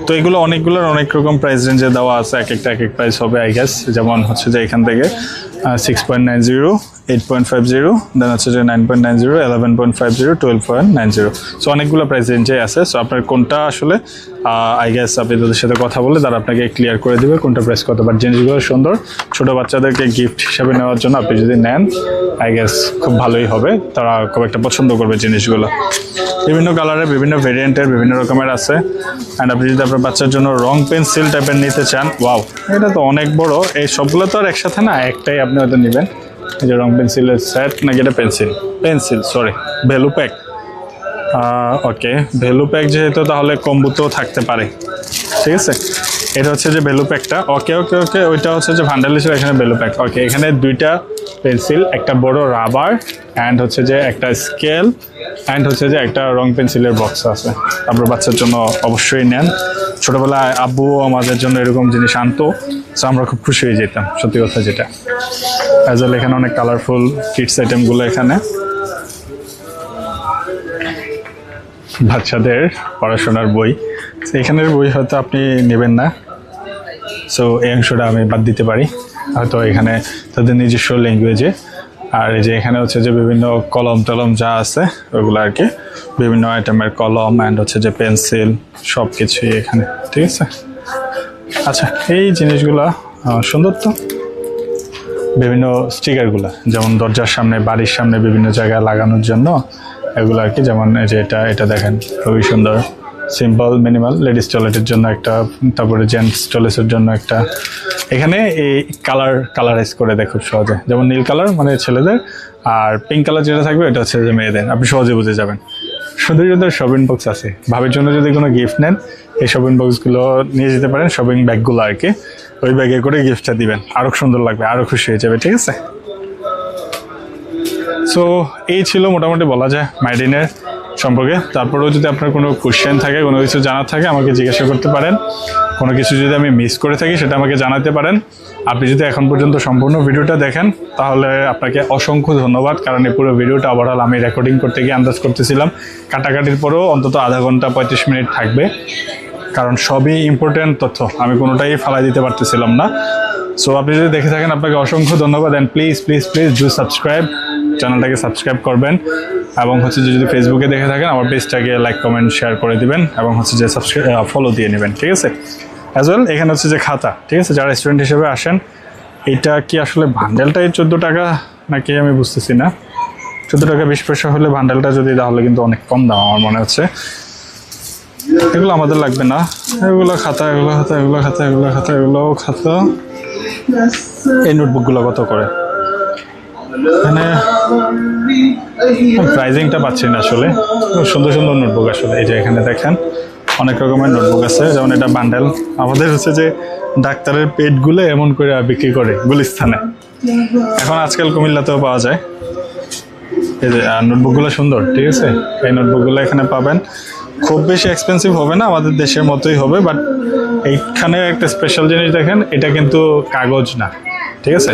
তো এগুলো অনেকগুলোর অনেক রকম প্রাইস রেঞ্জে দেওয়া আছে, এক একটা এক এক প্রাইস হবে আই গেস। যেমন হচ্ছে যে এখান থেকে 6.90, 8.50, দেন হচ্ছে যে 9.90, 11.50, 12.90। সো অনেকগুলো প্রাইস রেঞ্জে আছে। সো আপনার কোনটা আসলে আই গেস আপনি তাদের সাথে কথা বলে তারা আপনাকে ক্লিয়ার করে দেবে কোনটা প্রাইস কত। বাট জিনিসগুলো সুন্দর, ছোটো বাচ্চাদেরকে গিফট হিসাবে নেওয়ার জন্য আপনি যদি নেন আই গেস খুব ভালোই হবে, তারা খুব একটা পছন্দ করবে জিনিসগুলো। বিভিন্ন কালারের, বিভিন্ন ভেরিয়েন্টের, বিভিন্ন রকমের আছে। অ্যান্ড আপনি যদি আপনার বাচ্চার জন্য রং পেন্সিল টাইপের নিতে চান, ওয়াও এটা তো অনেক বড়, এই সবগুলো তো আর একসাথে না, একটাই আপনি হয়তো নেবেন। এই যে রং পেন্সিলের সেট, নাকি এটা পেন্সিল সরি ভ্যালু প্যাক। ওকে, ভ্যালু প্যাক যেহেতু, তাহলে কম্বোতেও থাকতে পারে, ঠিক আছে। এটা হচ্ছে যে ভ্যালু প্যাকটা, ওকে, ওইটা হচ্ছে যে ভান্ডাল হিসেবে এখানে ভ্যালু প্যাক। ওকে, এখানে 2টা পেন্সিল, একটা বড় রাবার, অ্যান্ড হচ্ছে যে একটা স্কেল, অ্যান্ড হচ্ছে যে একটা রং পেন্সিলের বক্স আছে। আপনার বাচ্চার জন্য অবশ্যই নেন। ছোটোবেলায় আব্বুও আমাদের জন্য এরকম জিনিস আনতো, সো আমরা খুব খুশি হয়ে যেতাম, সত্যি কথা যেটা। অ্যাজ ওয়েল এখানে অনেক কালারফুল কিডস আইটেমগুলো, এখানে বাচ্চাদের পড়াশোনার বই। এখানের বই হয়তো আপনি নেবেন না, সো এই অংশটা আমি বাদ দিতে পারি, হয়তো এখানে তাদের নিজস্ব ল্যাঙ্গুয়েজে। আর এই যে এখানে হচ্ছে যে বিভিন্ন কলম টলম যা আছে ওগুলো আর কি, বিভিন্ন আইটেমের কলম অ্যান্ড হচ্ছে যে পেন্সিল, সব কিছুই এখানে, ঠিক আছে। আচ্ছা, এই জিনিসগুলো সুন্দর তো। বিভিন্ন স্টিকারগুলো, যেমন দরজার সামনে, বাড়ির সামনে বিভিন্ন জায়গায় লাগানোর জন্য এগুলো আর কি। যেমন এই যে এটা দেখেন, খুবই সুন্দর, সিম্পল মিনিমাল। লেডিস টয়লেটের জন্য একটা, তারপরে জেন্টস টয়লেটের জন্য একটা। এখানে এই কালারাইজ করে দেয় খুব সহজে, যেমন নীল কালার মানে ছেলেদের, আর পিঙ্ক কালার যেটা থাকবে এটা হচ্ছে যে মেয়েদের, আপনি সহজে বুঝে যাবেন। সুন্দর সুন্দর শপিং বক্স আছে, ভাবের জন্য যদি কোনো গিফট নেন এই শপিং বক্সগুলো নিয়ে যেতে পারেন, শপিং ব্যাগগুলো আর কি। ওই ব্যাগে করে গিফটটা দিবেন, আরও সুন্দর লাগবে, আরও খুশি হয়ে যাবে, ঠিক আছে। সো এই ছিল মোটামুটি বলা যায় মাইডিনের সম্পর্কে। তারপরেও যদি আপনার কোনো কোশ্চেন থাকে, কোনো কিছু জানার থাকে, আমাকে জিজ্ঞাসা করতে পারেন। কোনো কিছু যদি আমি মিস করে থাকি সেটা আমাকে জানাতে পারেন। আপনি যদি এখন পর্যন্ত সম্পূর্ণ ভিডিওটা দেখেন তাহলে আপনাকে অসংখ্য ধন্যবাদ, কারণ এই পুরো ভিডিওটা ওভারঅল আমি রেকর্ডিং করতে গিয়ে আন্দাজ করতেছিলাম কাটাকাটির পরেও অন্তত আধা ঘন্টা 35 মিনিট থাকবে, কারণ সবই ইম্পর্টেন্ট তথ্য, আমি কোনোটাই ফালাই দিতে পারতেছিলাম না। সো আপনি যদি দেখে থাকেন আপনাকে অসংখ্য ধন্যবাদ। অ্যান্ড প্লিজ ডু সাবস্ক্রাইব, চ্যানেলটাকে সাবস্ক্রাইব করবেন। এবং হচ্ছে যে যদি ফেসবুকে দেখে থাকেন আমার পেজটাকে লাইক কমেন্ট শেয়ার করে দিবেন, এবং হচ্ছে যে ফলো দিয়ে নেবেন, ঠিক আছে। অ্যাজ ওয়েল এখানে হচ্ছে যে খাতা, ঠিক আছে, যারা স্টুডেন্ট হিসেবে আসেন। এটা কি আসলে বান্ডেলটাই 14 টাকা নাকি আমি বুঝতেছি না। 14 টাকা 20 পয়সা হলে বান্ডেলটা যদি, তাহলে কিন্তু অনেক কম দাম আমার মনে হচ্ছে। এগুলো আমাদের লাগবে না, এগুলো খাতা, এগুলো খাতা। এই নোটবুকগুলো কত করে? এখানে প্রাইজিংটা পাচ্ছি না আসলে। সুন্দর সুন্দর নোটবুক আসলে, এই যে এখানে দেখেন অনেক রকমের নোটবুক আছে। যেমন এটা বান্ডেল, আমাদের হচ্ছে যে ডাক্তারের পেটগুলো এমন করে বিক্রি করে গুলিস্তানে, এখন আজকাল কুমিল্লাতেও পাওয়া যায়। এই যে নোটবুকগুলো সুন্দর, ঠিক আছে, এই নোটবুকগুলো এখানে পাবেন। খুব বেশি এক্সপেন্সিভ হবে না, আমাদের দেশের মতোই হবে। বাট এইখানে একটা স্পেশাল জিনিস দেখেন, এটা কিন্তু কাগজ না, ঠিক আছে,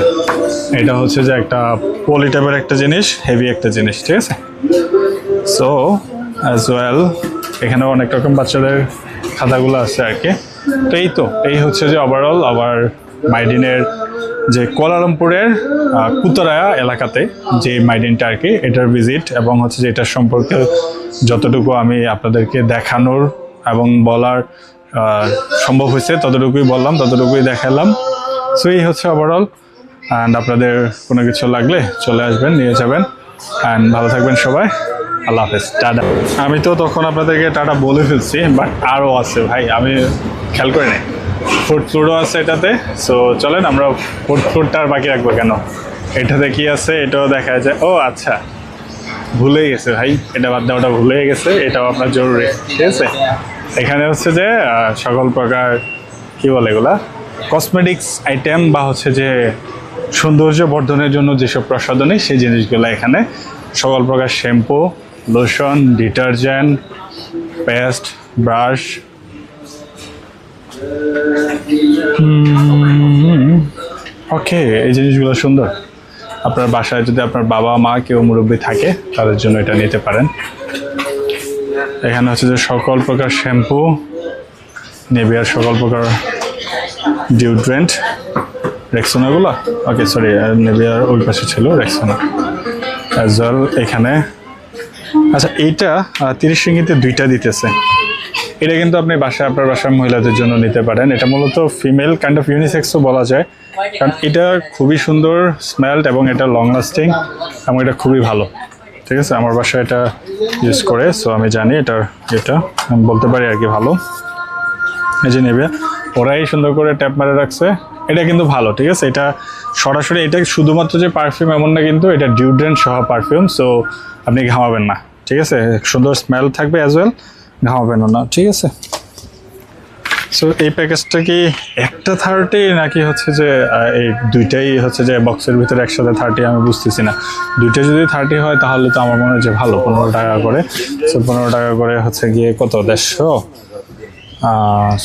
এটা হচ্ছে যে একটা পলি টাইপের একটা জিনিস, হেভি একটা জিনিস, ঠিক আছে। সো অ্যাজ ওয়েল এখানেও অনেক রকম বাচ্চাদের খাতাগুলো আছে আর কি। তো এই হচ্ছে যে ওভারঅল আবার মাইডিনের যে কুয়ালালামপুরের কুতরায়া এলাকাতে যে মাইডিনটা আর কি, এটার ভিজিট, এবং হচ্ছে যে এটার সম্পর্কে যতটুকু আমি আপনাদেরকে দেখানোর এবং বলার সম্ভব হয়েছে ততটুকুই বললাম, ততটুকুই দেখালাম। সো এই হচ্ছে ওভারঅল। অ্যান্ড আপনাদের কোনো কিছু লাগলে চলে আসবেন, নিয়ে যাবেন। অ্যান্ড ভালো থাকবেন সবাই, আল্লাহ হাফেজ, টাটা। আমি তো তখন আপনাদেরকে টাটা বলে ফেলছি, বাট আরও আছে ভাই, আমি খেয়াল করে নিই। 4th ফ্লোরও আছে এটাতে। সো চলেন আমরা 4th ফ্লোরটা আর বাকি রাখবো কেন, এটাতে কি আছে এটাও দেখা যায়। ও আচ্ছা, ভুলে গেছে ভাই, এটা বাদ দেওয়াটা ভুলে গেছে, এটাও আপনার জরুরি। ঠিক আছে, এখানে হচ্ছে যে সকল প্রকার কি বলে এগুলা কসমেটিক্স আইটেম বা হচ্ছে যে সৌন্দর্য বর্ধনের জন্য যেসব প্রসাধনী সেই জিনিসগুলো এখানে, সকল প্রকার shampoo, lotion, detergent, paste, brush. Okay, এই জিনিসগুলো সুন্দর। আপনার বাসায় যদি আপনার বাবা মা কেউ মুরব্বী থাকে তাদের জন্য এটা নিতে পারেন। এখানে হচ্ছে যে সকল প্রকার শ্যাম্পু, নেভিয়ার সকল প্রকার ডিওড্রেন্ট, রেক্সোনাগুলো, ওকে সরি নেভিয়ার ওই পাশে ছিল রেক্সোনা অ্যাজ ওয়েল এখানে। আচ্ছা, এইটা 30 রিঙ্গিতে 2টা দিতেছে। এটা কিন্তু আপনি বাসায় আপনার বাসার মহিলাদের জন্য নিতে পারেন। এটা মূলত ফিমেল কাইন্ড অফ ইউনিসেক্সও বলা যায়, কারণ এটা খুবই সুন্দর স্মেলড এবং এটা লং লাস্টিং এবং এটা খুবই ভালো। ঠিক আছে, আমার বাসায় এটা ইউজ করে, সো আমি জানি এটা আমি বলতে পারি আর কি ভালো। এই যে নেবে ওরাই সুন্দর করে ট্যাপ মারে রাখছে, এটা কিন্তু ভালো। ঠিক আছে, এটা সরাসরি এটা শুধুমাত্র যে পারফিউম এমন না, কিন্তু এটা ডিওড্রেন্ট সহ পারফিউম, সো আপনি ঘামাবেন না। ঠিক আছে, সুন্দর স্মেল থাকবে অ্যাজ ওয়েল, ঘামাবেনও না। ঠিক আছে, সো এই প্যাকেজটা কি একটা 30 নাকি হচ্ছে যে এই দুইটাই হচ্ছে যে বক্সের ভিতরে একসাথে 30? আমি বুঝতেছি না। দুইটা যদি 30 হয় তাহলে তো আমার মনে হয় যে ভালো, 15 টাকা করে। সো 15 টাকা করে হচ্ছে গিয়ে কত 150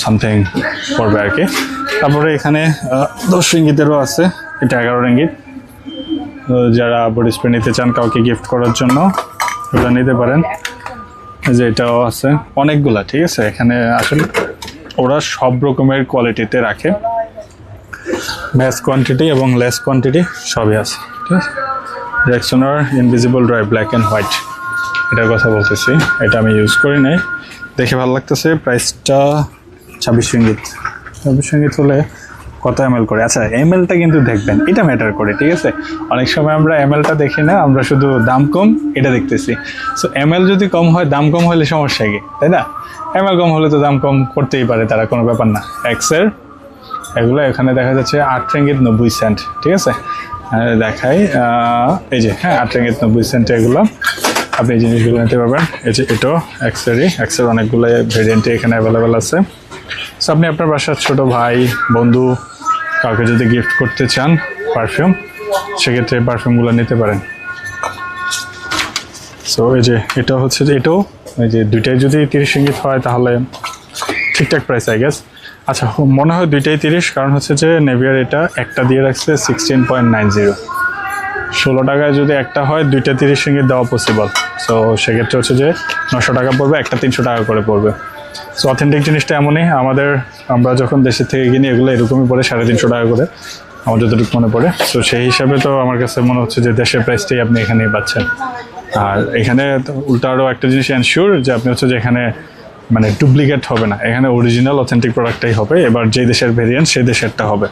সামথিং পড়বে আর কি। তারপরে এখানে 10 রিঙ্গিতেরও আছে, এটা 11 রিঙ্গিত। যারা বডি স্প্রে নিতে চান কাউকে গিফট করার জন্য ওটা নিতে পারেন। যে এটাও আছে অনেকগুলা। ঠিক আছে, এখানে আসলে ওরা সব রকমের কোয়ালিটিতে রাখে, ম্যাস কোয়ান্টিটি এবং লেস কোয়ান্টিটি সবই আছে। ঠিক আছে, রেক্সোনার invisible dry black and white, এটার কথা বলতেছি। এটা আমি ইউজ করি নাই, দেখে ভালো লাগতেছে। প্রাইসটা 26 রিঙ্গিত। 26 রিঙ্গিত হলে কত ml করে? আচ্ছা, mlটা কিন্তু দেখবেন, এটা ম্যাটার করে। ঠিক আছে, অনেক সময় আমরা mlটা দেখি না, আমরা শুধু দাম কম এটা দেখতেছি। সো ml যদি কম হয়, দাম কম হলে সমস্যা কি, তাই না? ml কম হলে তো দাম কম করতেই পারে তারা, কোনো ব্যাপার না। এক্সের এগুলো এখানে দেখা যাচ্ছে 8 রিঙ্গিত 90 সেন্ট। ঠিক আছে, দেখাই, এই যে হ্যাঁ 8 রিঙ্গিত 90 সেন্ট। এগুলো আপনি এই জিনিসগুলো নিতে পারবেন। এই যে এটাও এক্সের অনেকগুলো ভেরিয়েন্টে এখানে অ্যাভেলেবেল আছে। সো আপনি আপনার বাসার ছোট ভাই, বন্ধু, কাউকে যদি গিফট করতে চান পারফিউম, সেক্ষেত্রে এই পারফিউমগুলো নিতে পারেন। সো এই যে এটা হচ্ছে যে এটাও এই যে দুইটাই যদি 30 রিঙ্গিত হয় তাহলে ঠিকঠাক প্রাইস আই গেস। আচ্ছা, মনে হয় দুইটাই 30, কারণ হচ্ছে যে নেভিয়ার এটা একটা দিয়ে রাখছে 16.90। 16 টাকায় যদি একটা হয়, দুইটা 30 রিঙ্গিত দেওয়া পসিবল। সো সেক্ষেত্রে হচ্ছে যে 900 টাকা পড়বে, একটা 300 টাকা করে পড়বে। সো অথেন্টিক জিনিসটা এমনই, আমরা যখন দেশের থেকে কিনি এগুলো এরকমই পড়ে 350 টাকা করে, আমার যতটুকু মনে পড়ে। সো সেই হিসাবে তো আমার কাছে মনে হচ্ছে যে দেশের প্রাইসটাই আপনি এখানেই পাচ্ছেন। আর এখানে উল্টা আরও একটা জিনিস এনশিওর যে আপনি হচ্ছে যে এখানে মানে ডুপ্লিকেট হবে না, এখানে অরিজিনাল অথেন্টিক প্রোডাক্টটাই হবে। এবার যে দেশের ভেরিয়েন্ট সেই দেশেরটা হবে।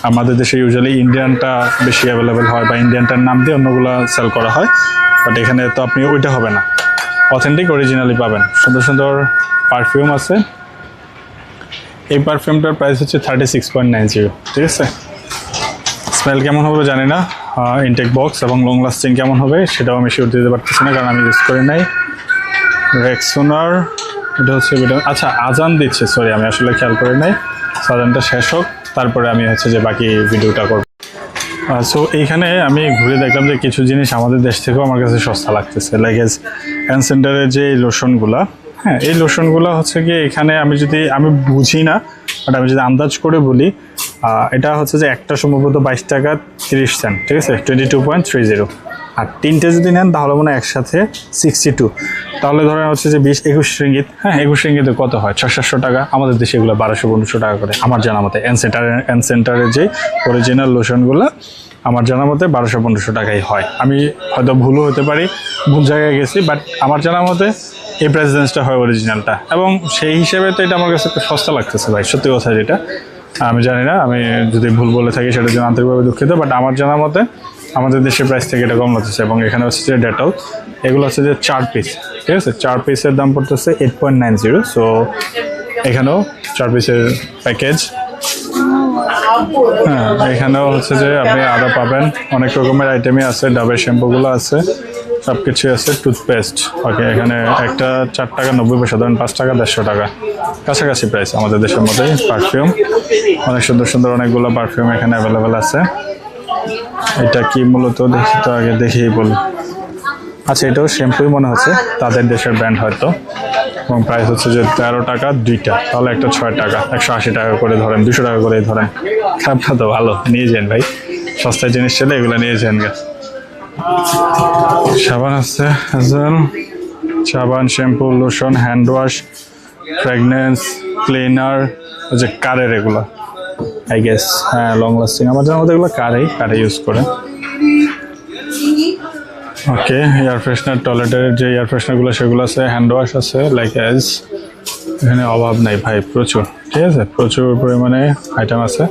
আমাদের দেশে ইউজুয়ালি ইন্ডিয়ানটা বেশি অ্যাভেলেবেল হয় বা ইন্ডিয়ানটার নাম দিয়ে অন্যগুলো সেল করা হয়, বাট এখানে তো আপনি ওইটা হবে না, অথেন্টিক অরিজিনালি পাবেন। সুন্দর সুন্দর পারফিউম আছে। এই পারফিউমটার প্রাইস হচ্ছে 36.90। ঠিক আছে, স্মেল কেমন হবে জানি না, ইনটেক বক্স এবং লং লাস্টিং কেমন হবে সেটাও আমি শিওর দিতে পারতেছি না, কারণ আমি ইউজ করি নাই। রেক্সোনার এটা হচ্ছে আচ্ছা আজান দিচ্ছে, সরি আমি আসলে খেয়াল করি নাই। আজানটা শেষ হোক তারপরে আমি হচ্ছে যে বাকি ভিডিওটা করব। সো এইখানে আমি ঘুরে দেখলাম যে কিছু জিনিস আমাদের দেশ থেকেও আমার কাছে সস্তা লাগতেছে। লাইক হ্যান্ড সেন্টারের যে লোশনগুলা, হ্যাঁ এই লোশনগুলো হচ্ছে কি এখানে আমি বুঝি না, বাট আমি যদি আন্দাজ করে বলি, এটা হচ্ছে যে একটা সম্ভবত 22 টাকা 30 সেন্ট। ঠিক আছে, 22.30। আর তিনটে যদি নেন তাহলে মনে হয় একসাথে 62। তাহলে ধরেন হচ্ছে যে 20-21 রিঙ্গিত। হ্যাঁ 21 রিঙ্গিতে কত হয়? 600-700 টাকা। আমাদের দেশে এগুলো 1200-1500 টাকা করে আমার জানা মতে। এন সেন্টারের যে অরিজিনাল লোশনগুলো আমার জানা মতে 1200-1500 টাকাই হয়। আমি হয়তো ভুলও হতে পারি, ভুল জায়গায় গেছি, বাট আমার জানা মতে এই প্রাইস রেঞ্জটা হয় অরিজিনালটা। এবং সেই হিসেবে তো এটা আমার কাছে একটু সস্তা লাগতেছে ভাই, সত্যি কথা যেটা। আমি জানি না, আমি যদি ভুল বলে থাকি সেটার জন্য আন্তরিকভাবে দুঃখিত, বাট আমার জানা মতে আমাদের দেশের প্রাইস থেকে এটা কম লাগতেছে। এবং এখানে হচ্ছে যে ডেটল, এগুলো হচ্ছে যে 4 পিস। ঠিক আছে, 4 পিসের দাম পড়তেছে 8.90। সো এখানেও 4 পিসের প্যাকেজ হ্যাঁ, এখানেও হচ্ছে যে আপনি আরও পাবেন, অনেক রকমের আইটেমই আছে, ডাবের শ্যাম্পুগুলো আছে, সব কিছুই আছে। টুথপেস্ট ওকে, এখানে একটা 4 টাকা 90 পয়সা, ধরেন 5 টাকা 150 টাকা, কাছাকাছি প্রাইস আমাদের দেশের মধ্যেই। পারফিউম অনেক সুন্দর সুন্দর অনেকগুলো পারফিউম এখানে অ্যাভেলেবেল আছে। এটা কি মূলত দেখি তো, আগে দেখেই বলি। আচ্ছা, এটাও শ্যাম্পুই মনে হচ্ছে, তাদের দেশের ব্র্যান্ড হয়তো। এবং প্রাইস হচ্ছে যে 13 টাকা 2টা, তাহলে একটা 6 টাকা, 180 টাকা করে ধরেন, 200 টাকা করে ধরেন। খারাপটা তো ভালো, নিয়ে যান ভাই, সস্তায় জিনিস ছিল, এগুলো নিয়ে যান গা। সাবান আছে, সাবান, shampoo, lotion, hand wash, fragrance, cleaner, যে কারের এগুলো আই গেস, হ্যাঁ লং লাস্টিং, আমার জানার মধ্যে এগুলো কারে ইউজ করে। ওকে, এয়ার ফ্রেশনার, টয়লেটের যে এয়ার ফ্রেশনারগুলো সেগুলো আছে, হ্যান্ড ওয়াশ আছে, লাইক অ্যাজ, এখানে অভাব নাই ভাই, প্রচুর, ঠিক আছে, প্রচুর পরিমাণে আইটেম আছে।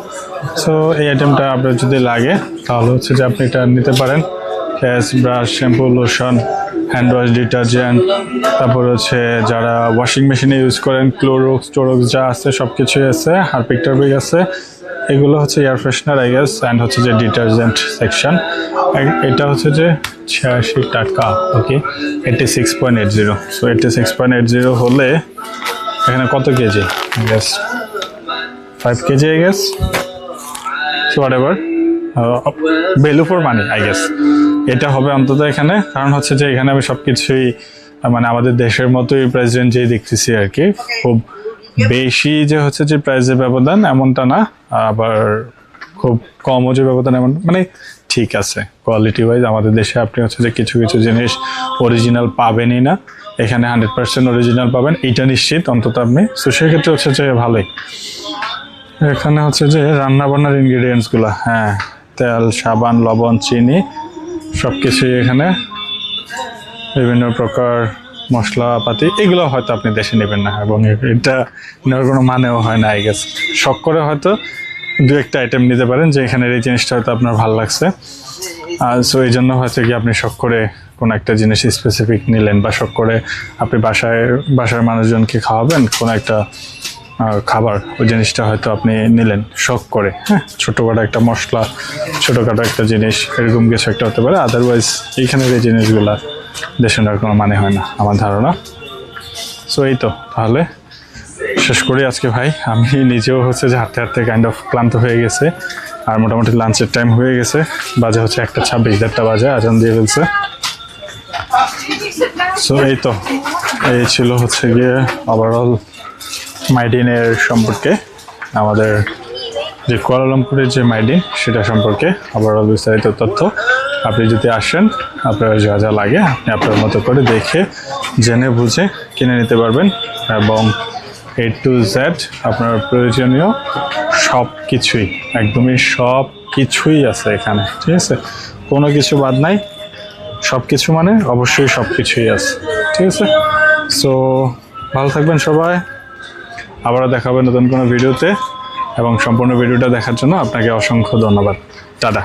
সো এই আইটেমটা আপনার যদি লাগে তাহলে হচ্ছে যে আপনি এটা নিতে পারেন। Gas, brush, shampoo, lotion, hand wash, detergent, তারপর হচ্ছে যারা ওয়াশিং মেশিনে ইউজ করেন, ক্লোরক্স টোরক্স যা আছে সব কিছুই আছে, হারপিক টারপিক আছে। এগুলো হচ্ছে air freshener I guess, and হচ্ছে যে ডিটারজেন্ট সেকশন। এটা হচ্ছে যে 86 টাকা, ওকে, 86.80। সো 86.80 হলে এখানে কত KG? Guess 5 KG I guess. So what ever, value for money I guess এটা হবে অন্তত এখানে। কারণ হচ্ছে যে এখানে আমি সব কিছুই মানে আমাদের দেশের মতোই প্রেসিডেন্ট যেই দেখতেছি আর কি, খুব বেশি যে হচ্ছে যে প্রাইসের ব্যবধান এমনটা না, আবার খুব কমও যে ব্যবধান এমন, মানে ঠিক আছে। কোয়ালিটি ওয়াইজ আমাদের দেশে আপনি হচ্ছে যে কিছু কিছু জিনিস অরিজিনাল পাবেনই না, এখানে 100% অরিজিনাল পাবেন, এইটা নিশ্চিত অন্তত আপনি। সো সেক্ষেত্রে হচ্ছে যে ভালোই। এখানে হচ্ছে যে রান্না বান্নার ইনগ্রিডিয়েন্টসগুলো, হ্যাঁ, তেল, সাবান, লবণ, চিনি, সব কিছুই এখানে, বিভিন্ন প্রকার মশলাপাতি, এগুলো হয়তো আপনি দেশে নেবেন না, এবং এটা নেওয়ার কোনো মানেও হয় না আই গেস। শখ করে হয়তো 2-1টা আইটেম নিতে পারেন যে এখানের এই জিনিসটা হয়তো আপনার ভালো লাগছে, আর সো এই জন্য হচ্ছে কি আপনি শখ করে কোনো একটা জিনিস স্পেসিফিক নিলেন, বা শখ করে আপনি বাসার মানুষজনকে খাওয়াবেন কোনো একটা খাবার, ওই জিনিসটা হয়তো আপনি নিলেন শখ করে, হ্যাঁ, ছোটোখাটো একটা মশলা, ছোটোখাটো একটা জিনিস, এরকম কিছু একটা হতে পারে। আদারওয়াইজ এইখানের এই জিনিসগুলা দেশে নেওয়ার কোনো মানে হয় না আমার ধারণা। সো এই তো, তাহলে শেষ করি আজকে ভাই। আমি নিজেও হচ্ছে যে হাঁটতে হাঁটতে কাইন্ড অফ ক্লান্ত হয়ে গেছে, আর মোটামুটি লাঞ্চের টাইম হয়ে গেছে, বাজে হচ্ছে 1:26, 1:30 বাজে, আজান দিয়ে ফেলছে। সো এই তো, এই ছিল হচ্ছে গিয়ে ওভারঅল মাইডিনের সম্পর্কে, আমাদের যে কুয়ালালামপুরের যে মাইডিন সেটা সম্পর্কে ওভারঅল বিস্তারিত তথ্য। আপনি যদি আসেন, আপনার যা যা লাগে আপনি আপনার মতো করে দেখে জেনে বুঝে কিনে নিতে পারবেন, এবং A to Z আপনার প্রয়োজনীয় সব কিছুই, একদমই সব কিছুই আছে এখানে, ঠিক আছে, কোনো কিছু বাদ নাই, সব কিছু মানে অবশ্যই সব কিছুই আছে, ঠিক আছে। সো ভালো থাকবেন সবাই, আবারও দেখা হবে নতুন কোনো ভিডিওতে, এবং সম্পূর্ণ ভিডিওটা দেখার জন্য আপনাকে অসংখ্য ধন্যবাদ। টাটা।